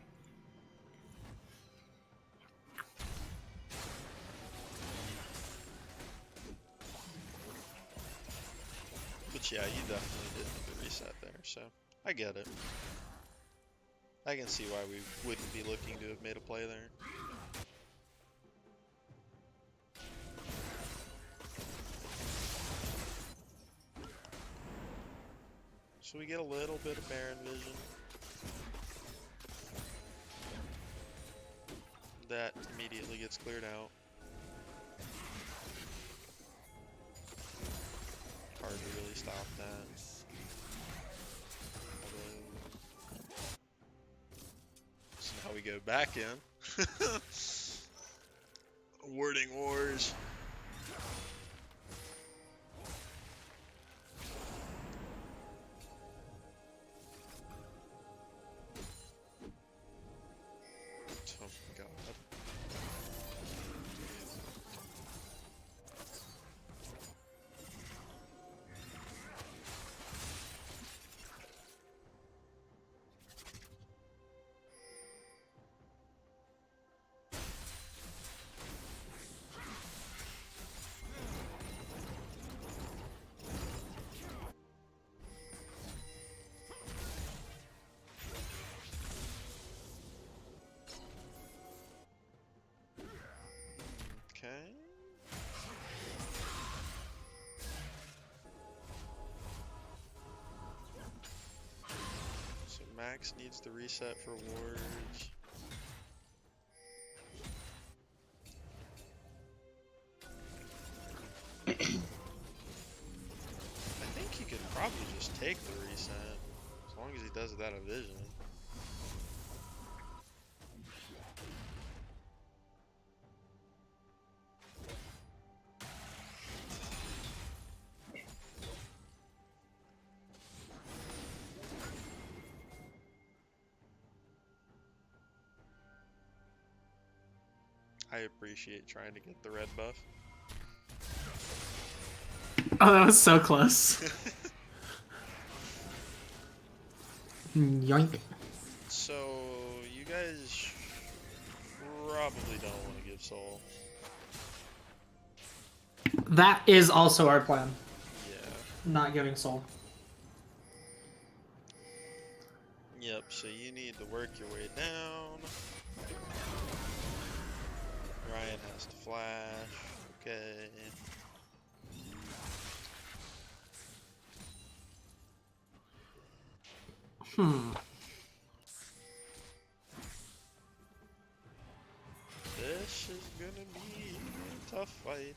But yeah, you definitely did make a reset there, so I get it. I can see why we wouldn't be looking to have made a play there. So we get a little bit of Baron vision. That immediately gets cleared out. Hard to really stop that. So now we go back in. Warding wars. Oh my god. Max needs to reset for wards. I think he could probably just take the reset, as long as he does it without a vision. I appreciate trying to get the red buff. Oh, that was so close. Yoink. So, you guys probably don't want to give soul. That is also our plan. Yeah. Not giving soul. Yep, so you need to work your way down. Ryan has to flash. Okay. This is gonna be a tough fight.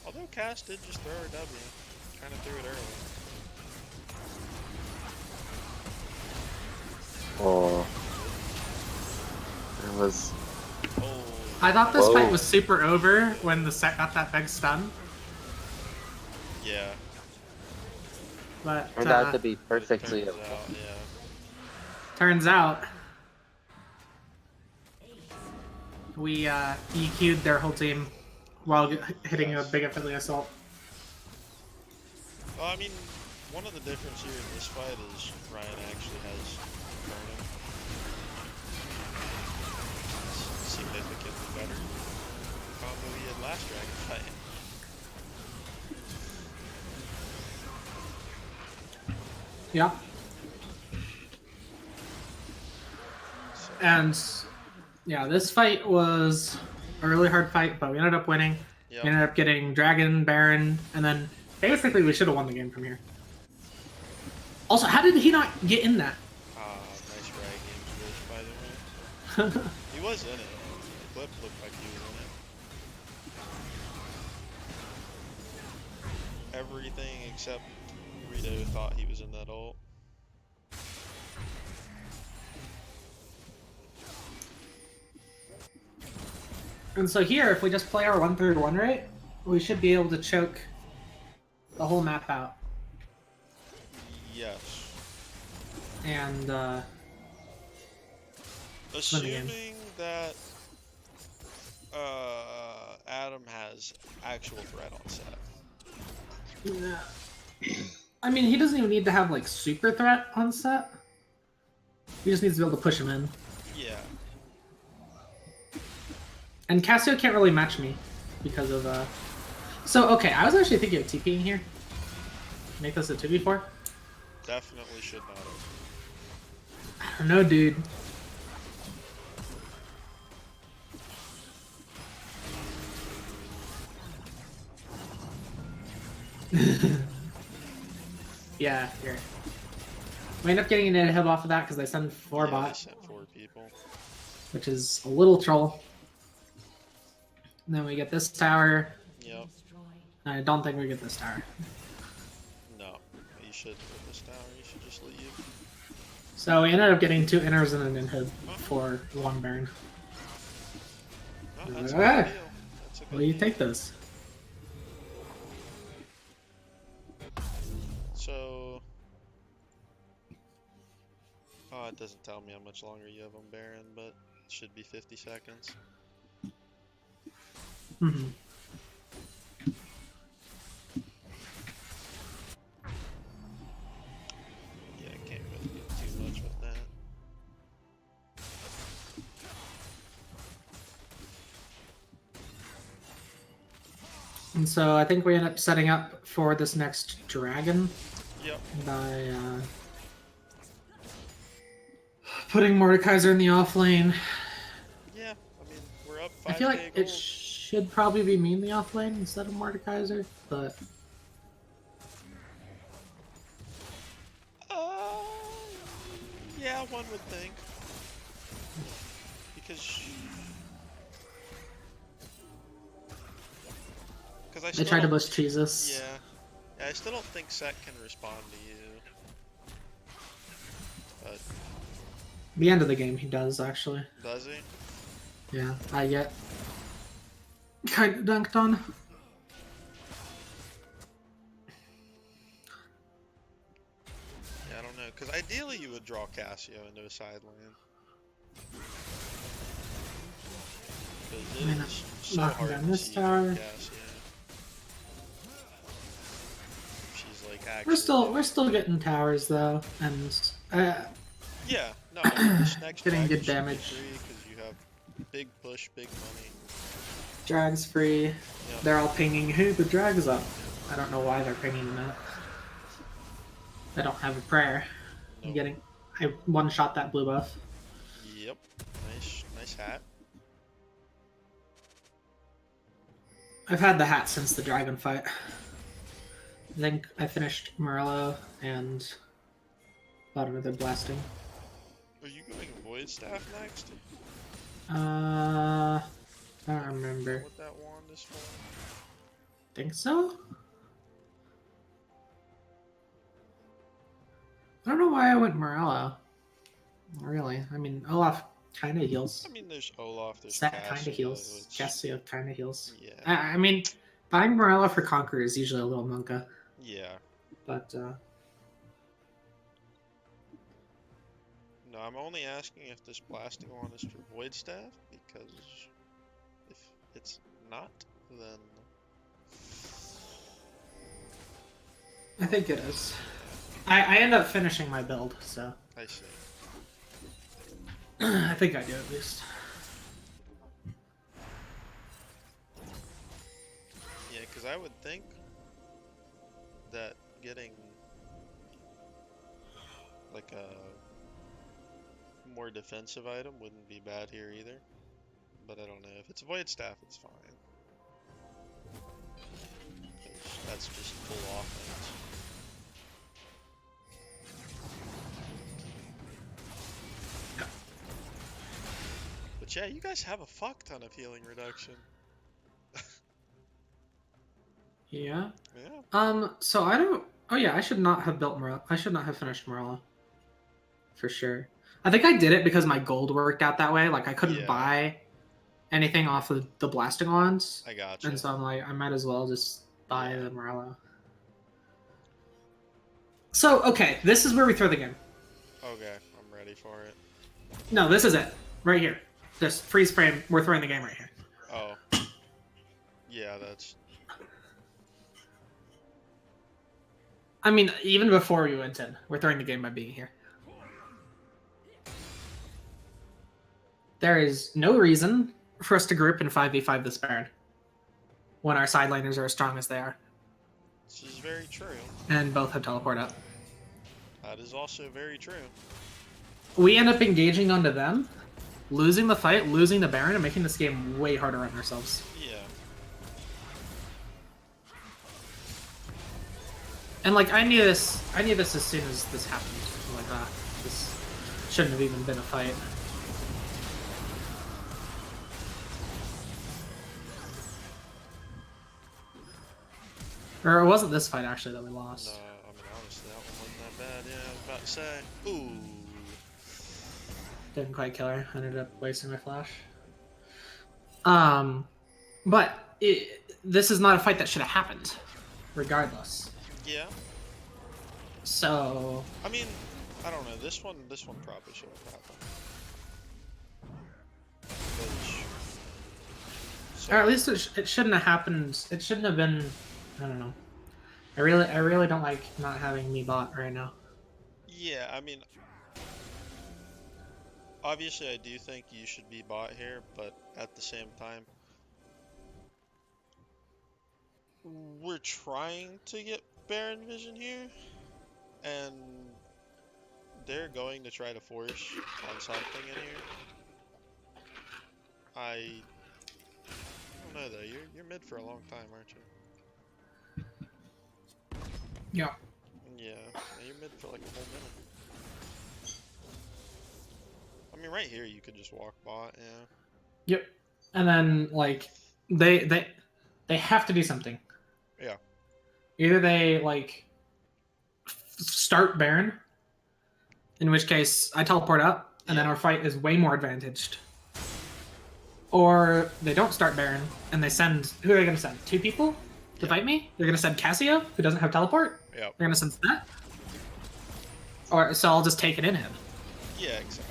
Although Cass did just throw her W. Kind of threw it early. Oh. It was. Oh, I thought this Whoa. fight was super over when the set got that big stun, yeah. but Turned out to be perfectly Turns okay. out, yeah. turns out we EQ'd their whole team while hitting a big affiliate assault. Well, I mean, one of the difference here in this fight is Ryan actually has burning. It's significantly better than the combo he had last Dragon fight. Yeah. So, And yeah, this fight was a really hard fight, but we ended up winning. yep. We ended up getting Dragon, Baron, and then basically we should have won the game from here. Also, how did he not get in that? Nice Riot Games glitch, by the way. He was in it. The clip looked like he was in it. Everything except Rito thought he was in that ult. And so here, if we just play our 1-3-1 right, we should be able to choke the whole map out. Yes. And win the game. Assuming that Adam has actual threat on set. I mean, he doesn't even need to have like super threat on set. He just needs to be able to push him in. Yeah. And Cassio can't really match me because of So okay, I was actually thinking of TPing here. Make this a 2v4. Definitely should not have. I don't know, dude. Yeah, here. We end up getting an inhib off of that because they send 4 Yeah, bots, they sent 4 people. which is a little troll. And then we get this tower. Yep. I don't think we get this tower. No. You should with this tower. You should just leave. So we ended up getting 2 inners and an inhib for 1 Baron. No, that's a Ah. good deal. That's a good Will you deal. take this? So, it doesn't tell me how much longer you have on Baron, but it should be 50 seconds. Mm-hmm. Yeah, I can't really do too much with that. And so I think we end up setting up for this next dragon Yep. by putting Mordekaiser in the off lane. Yeah, I mean, we're up 5k I feel like gold. it should probably be me in the off lane instead of Mordekaiser, but Yeah, one would think. Because I They still tried to don't- bush Jesus. Yeah, I still don't think Set can respond to you. But The end of the game, he does actually. does he? Yeah, I get kind of dunked on. Yeah, I don't know. Because ideally you would draw Cassio into a side lane. Because I mean, it is so knocking hard down to this see tower. Cassio. She's like actually. We're still getting towers though, and Yeah, no, I mean, this next Getting dragon good should be damage. free because you have big push, big money. drag's free. Yeah. They're all pinging. Who the drag's up? I don't know why they're pinging that. I don't have a prayer. I'm Nope. getting. I one shot that blue buff. Yep. Nice hat. I've had the hat since the dragon fight. I think I finished Morello and bought another blasting. Are you going Void Staff next? I don't remember. What that wand is for? Think so? I don't know why I went Morello. Really, I mean Olaf kind of heals. I mean, there's Olaf, there's Set Cassio, kind of heals. it's- Cassio kind of heals. Yeah. I mean, buying Morello for Conqueror is usually a little monka, Yeah. but No, I'm only asking if this blasting wand is for Void Staff, because if it's not, then I think it is. I end up finishing my build, so I see. I think I do at least. Yeah, because I would think that getting like a more defensive item wouldn't be bad here either. But I don't know. If it's Void Staff, it's fine. 'Cause that's just full offense. But yeah, you guys have a fuck ton of healing reduction. Yeah. Yeah. So I don't. Oh yeah, I should not have built Morello. I should not have finished Morello. For sure. I think I did it because my gold worked out that way. Like I couldn't Yeah. buy anything off of the blasting wands, I gotcha. and so I'm like, I might as well just buy the Morello. So okay, this is where we throw the game. Okay, I'm ready for it. No, this is it. Right here. Just freeze frame. We're throwing the game right here. Oh. Yeah, that's... I mean, even before we went in, we're throwing the game by being here. There is no reason for us to group in 5v5 this Baron when our side laners are as strong as they are, This is very true. and both have teleport up. That is also very true. We end up engaging onto them, losing the fight, losing the Baron, and making this game way harder on ourselves. Yeah. And like I knew this as soon as this happened. I'm like, this shouldn't have even been a fight. Or it wasn't this fight actually that we lost. No, I mean, honestly, that one wasn't that bad. Yeah, I was about to say. Ooh. Didn't quite kill her. Ended up wasting my flash. But this is not a fight that should have happened, regardless. Yeah. So I mean, I don't know. This one probably should have happened. Because- or at least it shouldn't have happened. It shouldn't have been. I don't know. I really don't like not having me bot right now. Yeah, I mean, obviously I do think you should be bot here, but at the same time, we're trying to get Baron Vision here, and they're going to try to force on something in here. I don't know though. You're mid for a long time, aren't you? Yeah. Yeah, you're mid for like a whole minute. I mean, right here you could just walk bot. Yeah. Yep. And then like they have to do something. Yeah. Either they like start Baron, in which case I teleport up, and then Yeah. our fight is way more advantaged. Or they don't start Baron, and they send who are they gonna send? 2 people to Yeah. fight me? They're gonna send Cassio, who doesn't have teleport. Yep. They're gonna send that. Or so I'll just take it in him. Yeah, exactly.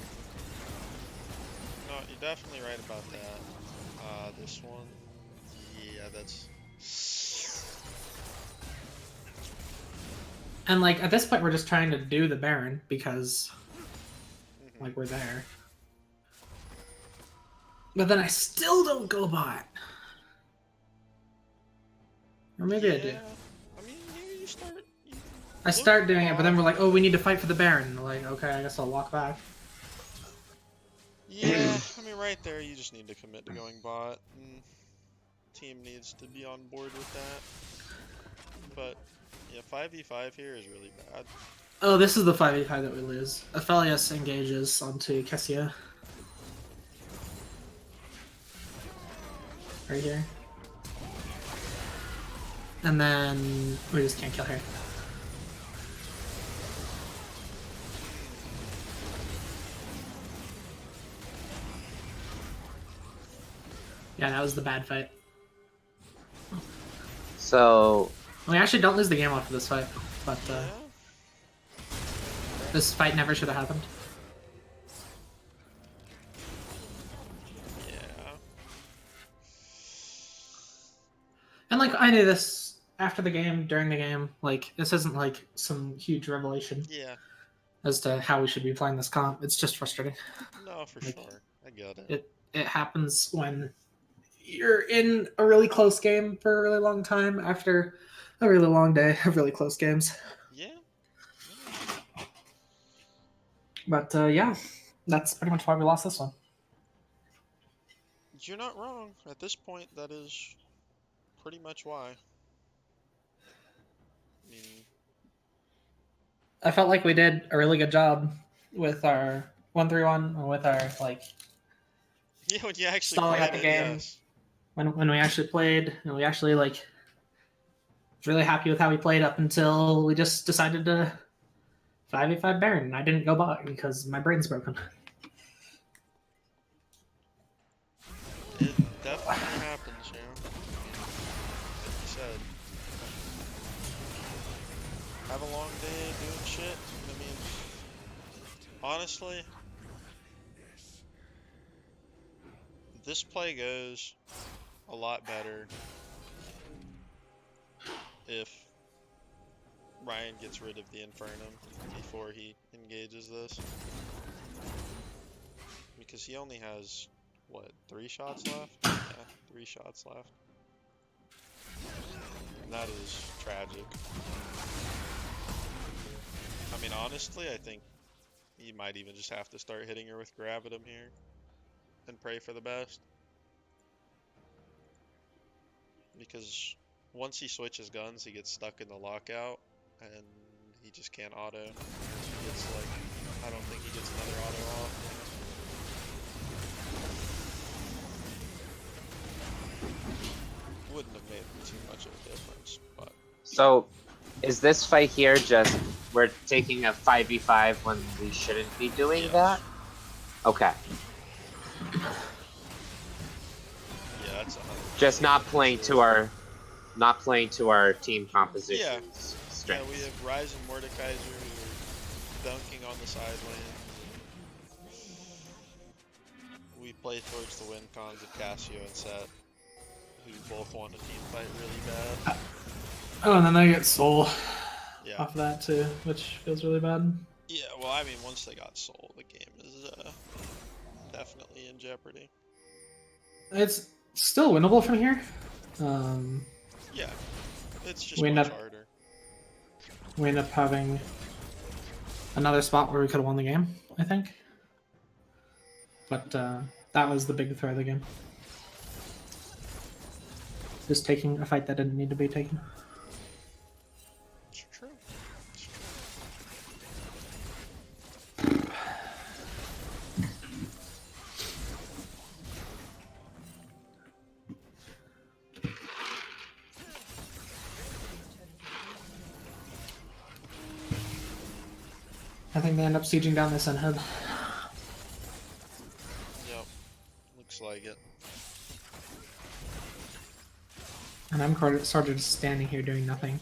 No, you're definitely right about that. This one, yeah, that's. And like at this point we're just trying to do the Baron because Mhm. like we're there. But then I still don't go bot. Or maybe I do. Yeah, I mean, you start. I start doing it, but then we're like, oh, we need to fight for the Baron. Like, okay, I guess I'll walk back. Yeah, I mean, right there, you just need to commit to going bot. And team needs to be on board with that. But yeah, 5v5 here is really bad. Oh, this is the 5v5 that we lose. Aphelios engages onto Cassia. Right here. And then we just can't kill her. Yeah, that was the bad fight. So We actually don't lose the game off of this fight, but Yeah. this fight never should have happened. Yeah. And like I knew this after the game, during the game. Like this isn't like some huge revelation Yeah. as to how we should be playing this comp. It's just frustrating. No, for Like, sure. I get it. It happens when you're in a really close game for a really long time after a really long day of really close games. Yeah. But yeah, that's pretty much why we lost this one. You're not wrong. At this point, that is pretty much why. I mean, I felt like we did a really good job with our 1-3-1 or with our like yeah, when you actually Stalling out played the it, game. yes. when we actually played, and we actually like was really happy with how we played up until we just decided to 5v5 Baron, and I didn't go bot because my brain's broken. It definitely happens, you know. Like you said. Have a long day doing shit. I mean, honestly, this play goes a lot better if Ryan gets rid of the Infernum before he engages this. Because he only has, what, 3 shots left? Yeah, 3 shots left. And that is tragic. I mean, honestly, I think he might even just have to start hitting her with Gravitum here and pray for the best. Because once he switches guns, he gets stuck in the lockout and he just can't auto. He gets like, I don't think he gets another auto off. Wouldn't have made too much of a difference, but so is this fight here just we're taking a 5v5 when we shouldn't be doing Yes. that? Okay. yeah, that's 100%. Just not playing to our team composition's Yeah, strengths. we have Ryze and Mordekaiser who are dunking on the side lane. We play towards the win cons of Cassio and Set, who both want a team fight really bad. Oh, and then they get Soul Yeah. off of that too, which feels really bad. Yeah, well, I mean, once they got Soul, the game is definitely in jeopardy. It's still winnable from here. Yeah, it's just We end much up- harder. We end up having another spot where we could have won the game, I think. But that was the big threat of the game. Just taking a fight that didn't need to be taken. It's true. It's true. I think they end up sieging down this end head. Yep. Looks like it. And I'm sort of just standing here doing nothing.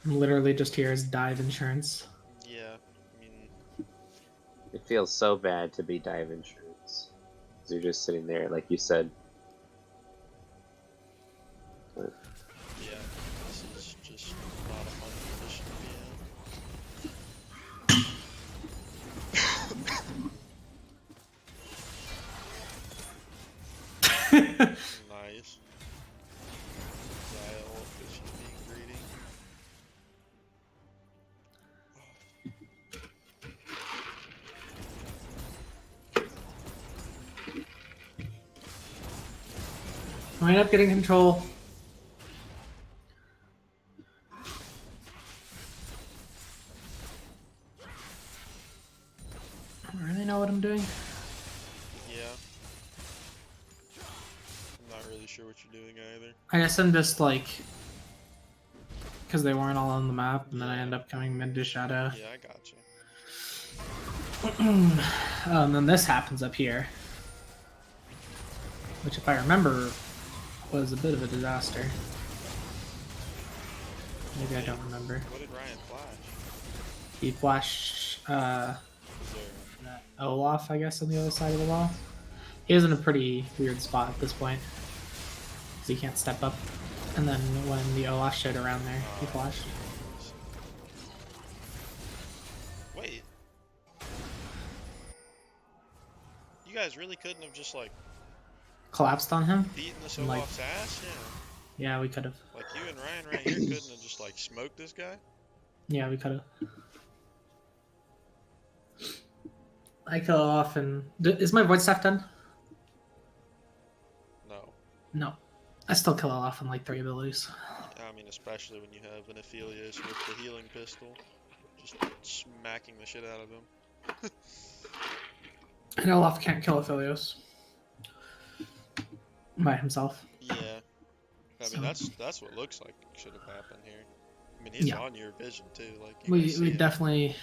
I'm literally just here as dive insurance. Yeah. I mean, It feels so bad to be dive insurance. 'Cause you're just sitting there, like you said. But yeah. This is just not a fun position to be in. Nice. Dial because she's being greedy. I end up getting control. I don't really know what I'm doing. Yeah. I'm not really sure what you're doing either. I guess I'm just like, because they weren't all on the map, and then I end up coming mid to shadow. Yeah, I gotcha. And then this happens up here, which, if I remember, was a bit of a disaster. Maybe I don't remember. What did Ryan flash? He flashed Is there... Olaf, I guess, on the other side of the wall. He was in a pretty weird spot at this point, because he can't step up. And then when the Olaf showed around there, he flashed. Wait. You guys really couldn't have just, like, Collapsed on him? beaten this Like- Olaf's ass? Yeah. Yeah, we could have. Like, you and Ryan right here couldn't have just, like, smoked this guy? Yeah, we could have. I kill off and... Is my Void Staff done? No. No. I still kill off in like 3 abilities. I mean, especially when you have an Aphelios with the healing pistol. Just smacking the shit out of him. And Olaf can't kill Aphelios. By himself. Yeah. I So- mean, that's what looks like should have happened here. I mean, he's Yeah. on your vision, too. Like, you can We see it. definitely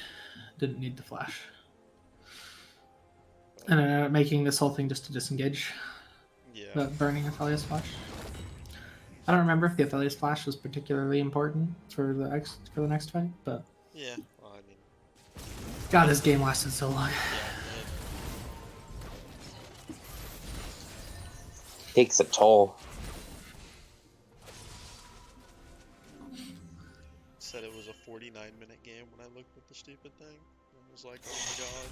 didn't need the flash. And I ended up making this whole thing just to disengage. Yeah. The burning Aphelios flash. I don't remember if the Aphelios flash was particularly important for the next fight, but Yeah. Well, I mean, God, this game lasted so long. yeah. takes a toll. Said it was a 49-minute game when I looked at the stupid thing. I was like, oh my god.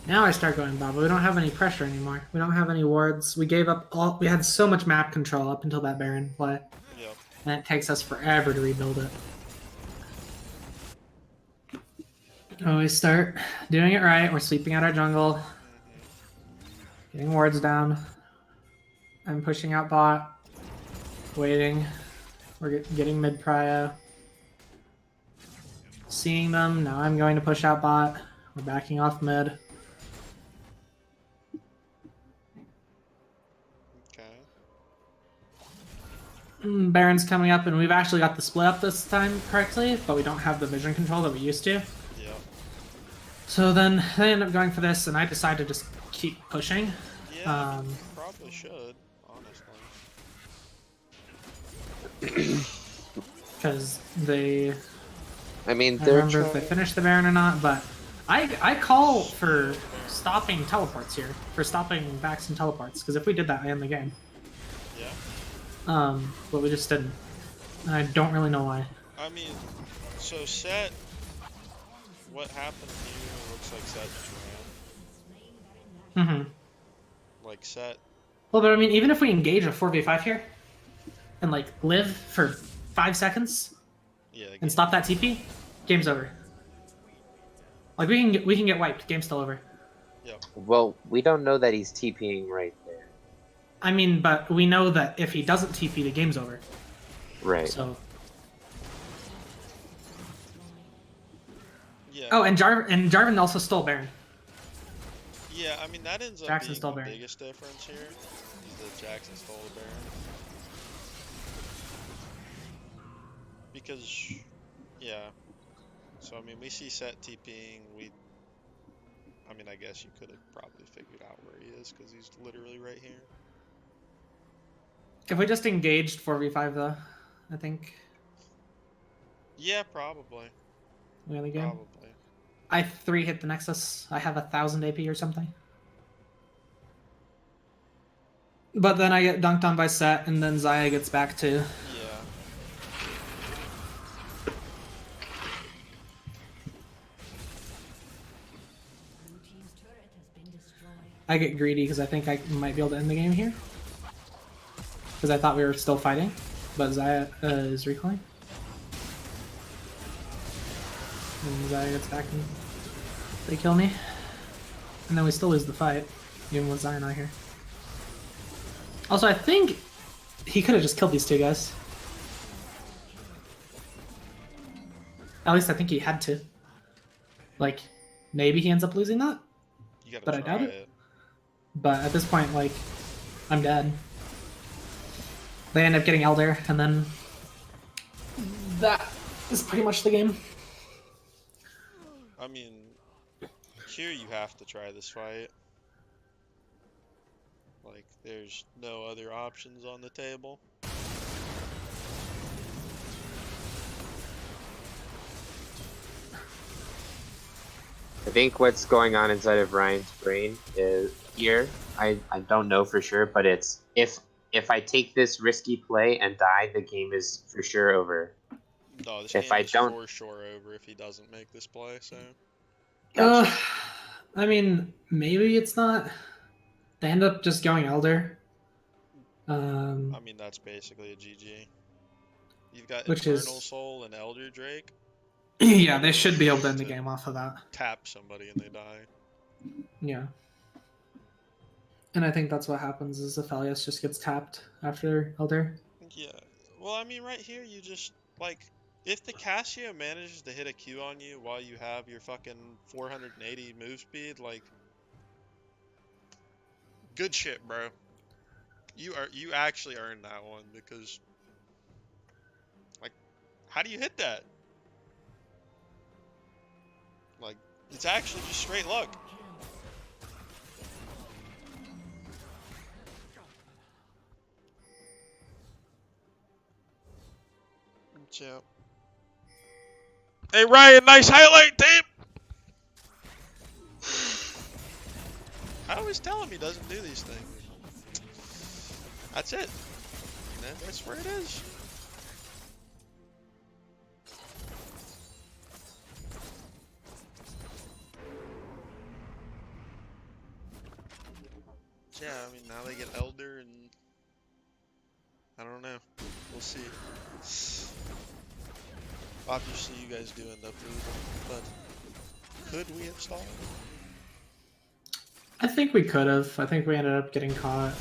Now I start going bad, but we don't have any pressure anymore. We don't have any wards. We gave up all. We had so much map control up until that Baron play, Yep. and it takes us forever to rebuild it. Always start doing it right. We're sweeping out our jungle, getting wards down. I'm pushing out bot, waiting. We're getting mid prio. Seeing them. Now I'm going to push out bot. We're backing off mid. Okay. Baron's coming up, and we've actually got the split up this time correctly, but we don't have the vision control that we used to. Yep. So then they end up going for this, and I decide to just keep pushing. Yeah, I mean, you probably should, honestly. Because they... I mean, I they're remember if they finish the Baron or not, but I call for stopping teleports here, for stopping backs and teleports, because if we did that, I end the game. Yeah. But we just didn't. And I don't really know why. I mean, so Set, what happened here looks like Set just ran. Mm-hmm. Like Set, Well, but I mean, even if we engage a 4v5 here, and like live for 5 seconds, yeah, the game- and stop that TP, game's over. Like we can get wiped. Game's still over. well, we don't know that he's TPing right there. I mean, but we know that if he doesn't TP, the game's over. Right. So. yeah. Oh, and Jarvan also stole Baron. Yeah, I mean, that ends up Jackson being stole the Baron. biggest difference here, is that Jackson stole the Baron. because, yeah. So I mean, we see Set TPing. I mean, I guess you could have probably figured out where he is because he's literally right here. If we just engaged 4v5 though, I think Yeah, probably. we win the game. Probably. I 3-hit the Nexus. I have 1,000 AP or something. But then I get dunked on by Set, and then Zaya gets back too. Yeah. Blue team's turret has been destroyed. I get greedy because I think I might be able to end the game here. Because I thought we were still fighting, but Zaya is recalling. And Zaya gets back and they kill me. And then we still lose the fight, even with Zaya not here. Also, I think he could have just killed these two guys. At least I think he had to. Like, maybe he ends up losing that? You gotta But I try doubt it. But at this point, like, I'm dead. They end up getting Elder, and then that is pretty much the game. I mean, here you have to try this fight. Like, there's no other options on the table. I think what's going on inside of Ryan's brain is here. I don't know for sure, but it's if I take this risky play and die, the game is for sure over. No, this If game I is don't- for sure over if he doesn't make this play, so. Gotcha. I mean, maybe it's not. They end up just going Elder. I mean, that's basically a GG. You've got Which Infernal is- Soul and Elder Drake. Yeah, they should be able to end the game off of that. Tap somebody and they die. Yeah. And I think that's what happens is Aphelios just gets tapped after Elder. Yeah. Well, I mean, right here, you just, like, if the Cassio manages to hit a Q on you while you have your fucking 480 move speed, like, good shit, bro. You actually earned that one because, like, how do you hit that? Like, it's actually just straight luck. Yeah. Hey Ryan, nice highlight tape. I always tell him he doesn't do these things. That's it. And that's where it is. Yeah, I mean now they get Elder and I don't know. We'll see. Obviously you guys do end up losing, but could we have stalled? I think we could have. I think we ended up getting caught.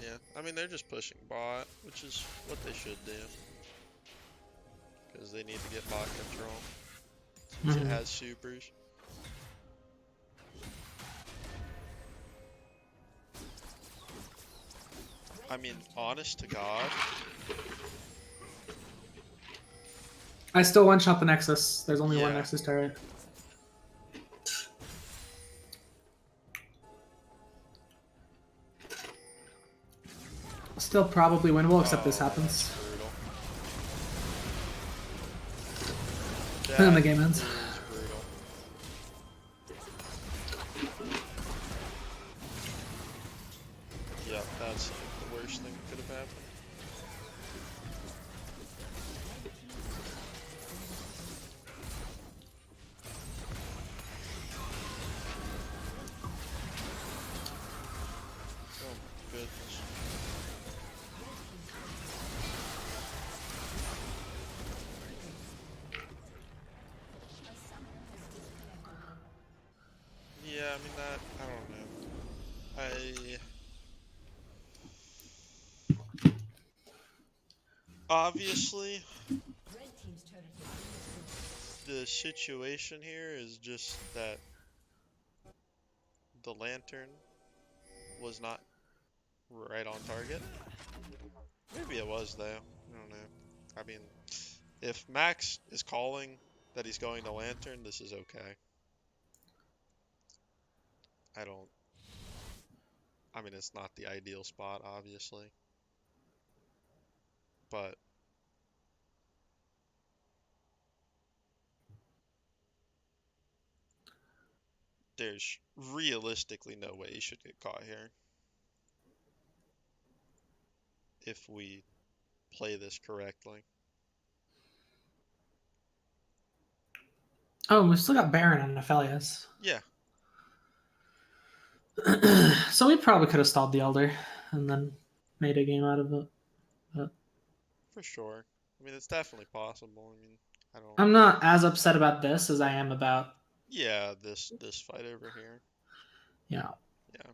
Yeah, I mean they're just pushing bot, which is what they should do. Because they need to get bot control. Since Mhm. it has supers. I mean, honest to God, I still one-shot the Nexus. There's only one Yeah. Nexus turret. Still probably winnable, except this oh, happens. that's brutal. And then the That game ends. is brutal. Yep, that's like the worst thing that could have happened. Oh my goodness. Yeah, I mean that, I don't know. Obviously, Red team's turret has been destroyed. the situation here is just that the lantern was not right on target. Maybe it was though. I don't know. I mean, if Max is calling that he's going to Lantern, this is okay. I mean, it's not the ideal spot, obviously. But there's realistically no way he should get caught here. If we play this correctly. Oh, we've still got Baron and Aphelios. Yeah, So we probably could have stalled the Elder and then made a game out of it. for sure. I mean, it's definitely possible. I mean, I don't. I'm not as upset about this as I am about Yeah, this fight over here. Yeah. Yeah.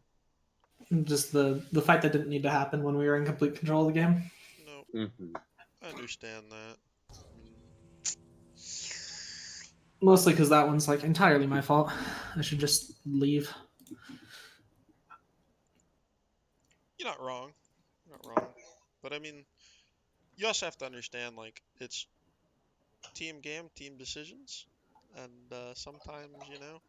Just the fight that didn't need to happen when we were in complete control of the game. No, Mm-hmm. I understand that. Mostly because that one's like entirely my fault. I should just leave. You're not wrong. You're not wrong. But I mean, you also have to understand, like, it's team game, team decisions. And sometimes, you know,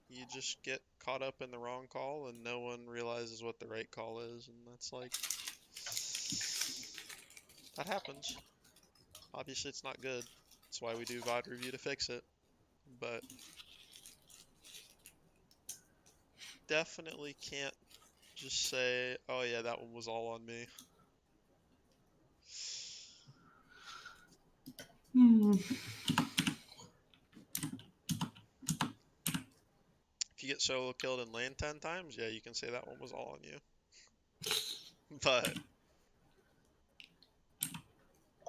you just get caught up in the wrong call and no one realizes what the right call is. And that's like, that happens. Obviously, it's not good. That's why we do VOD review to fix it. But definitely can't just say, oh yeah, that one was all on me. If you get solo killed in lane 10 times, yeah, you can say that one was all on you. But,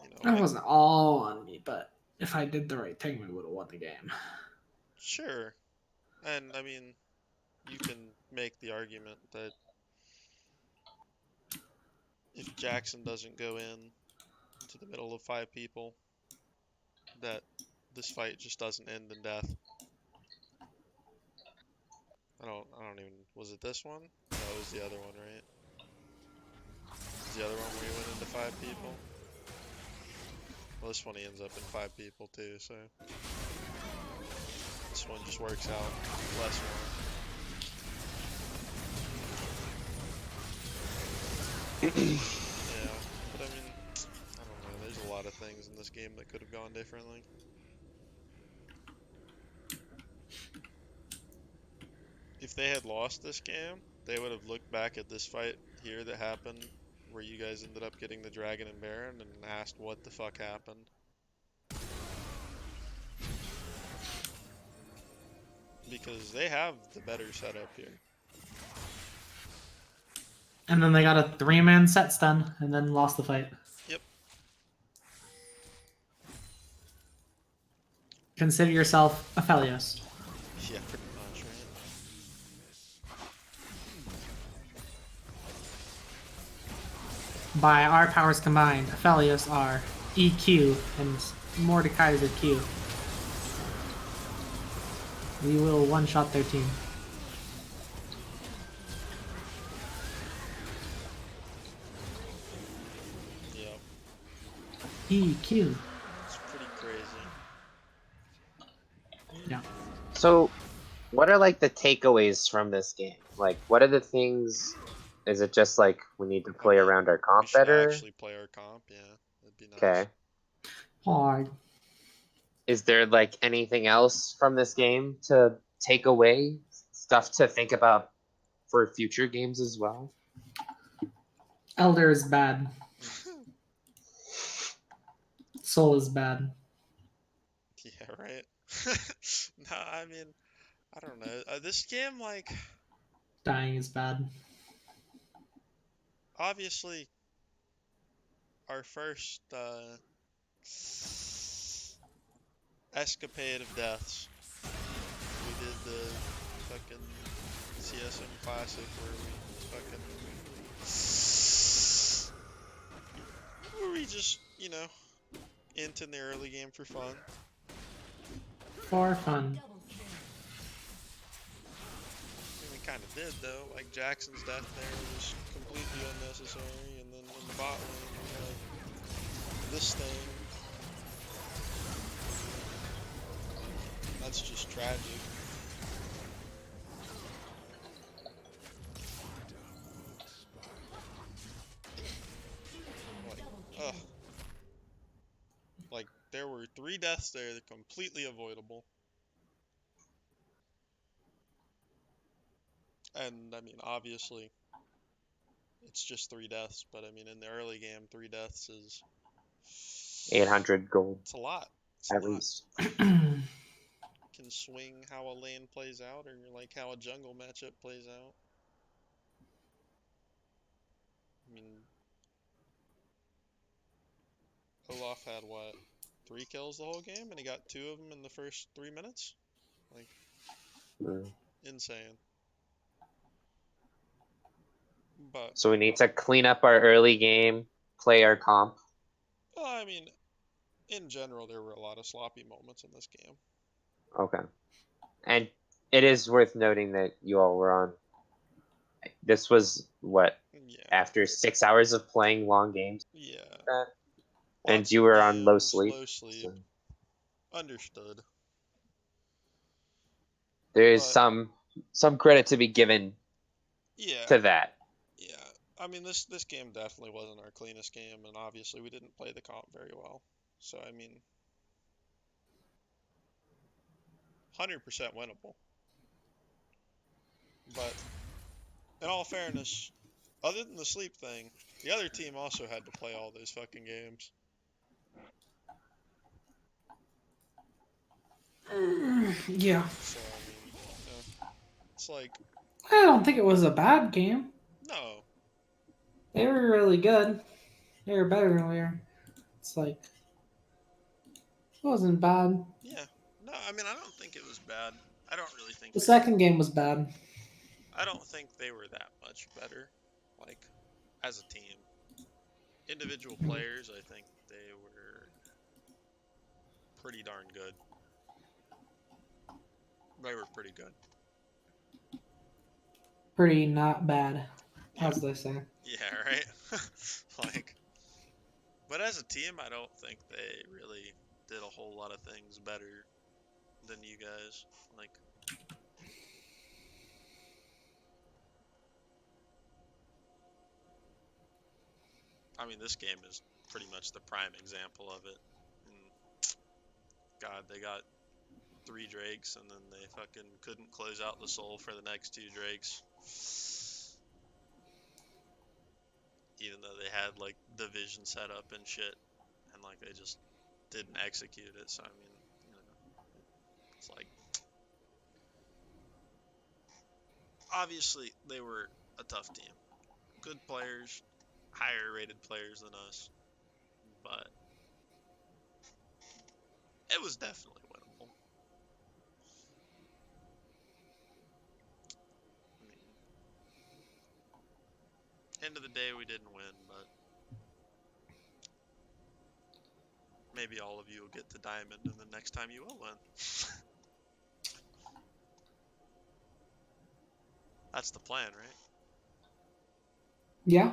you know, That wasn't all on me, but if I did the right thing, we would have won the game. sure. And, I mean, you can make the argument that if Jackson doesn't go in to the middle of 5 people, that this fight just doesn't end in death. I don't even, was it this one? No, it was the other one, right? Was the other one where he went into 5 people? Well, this one he ends up in 5 people too, so. This one just works out less more. Yeah, but I mean, I don't know, there's a lot of things in this game that could have gone differently. If they had lost this game, they would have looked back at this fight here that happened where you guys ended up getting the Dragon and Baron and asked what the fuck happened. Because they have the better setup here. And then they got a 3-man set stun and then lost the fight. Yep. Consider yourself Aphelios. Yeah, pretty much, right? By our powers combined, Aphelios are EQ and Mordekaiser Q. We will one-shot their team. Yep. EQ. It's pretty crazy. Yeah. So, what are like the takeaways from this game? Like, what are the things? Is it just like we need to play around our We comp should better? actually play our comp, yeah. That'd be nice. Okay. Hard. Is there like anything else from this game to take away? Stuff to think about for future games as well? Elder is bad. Soul is bad. Yeah, right? No, I mean, I don't know. This game, like, Dying is bad. obviously, our first escapade of deaths. We did the fucking CSM Classic where we just, you know, int in the early game for fun. For fun. Double kill. I mean, we kind of did though. Like Jackson's death there was completely unnecessary, and then in the bot lane we had this thing. That's just tragic. Like, ugh. Like, there were 3 deaths there that are completely avoidable. And, I mean, obviously, it's just 3 deaths, but I mean, in the early game, 3 deaths is... 800 gold It's a lot. It's at a lot. least. Can swing how a lane plays out, or like how a jungle matchup plays out. I mean, Olaf had what, 3 kills the whole game, and he got 2 of them in the first 3 minutes? Like, Mm. insane. But, So we need to clean up our early game, play our comp. well, I mean, in general, there were a lot of sloppy moments in this game. Okay. And it is worth noting that you all were on. This was what, Yeah, after 6 hours of playing long games, yeah. and Lots you of were on low games, sleep. Low sleep. So Understood. there is But, some credit to be given yeah. to that. Yeah, I mean this game definitely wasn't our cleanest game, and obviously we didn't play the comp very well. So I mean, 100% winnable. But in all fairness, other than the sleep thing, the other team also had to play all those fucking games. Yeah. So I mean, it's like, I don't think it was a bad game. no, They were really good. They were better than we were. It's like, it wasn't bad. yeah, no. I mean, I don't think it was bad. I don't really think The they second game was bad. I don't think they were that much better, like, as a team. Individual players, I think they were pretty darn good. They were pretty good. Pretty not bad, Yeah, as they say. yeah, right? Like, but as a team, I don't think they really did a whole lot of things better than you guys. Like, I mean, this game is pretty much the prime example of it. And God, they got 3 Drakes, and then they fucking couldn't close out the soul for the next 2 Drakes. Even though they had, like, the vision set up and shit, and, like, they just didn't execute it. So, I mean, you know, it's like, obviously, they were a tough team. Good players, higher rated players than us, but it was definitely winnable. I mean, end of the day, we didn't win, but maybe all of you will get the diamond, and the next time you will win. That's the plan, right? Yeah.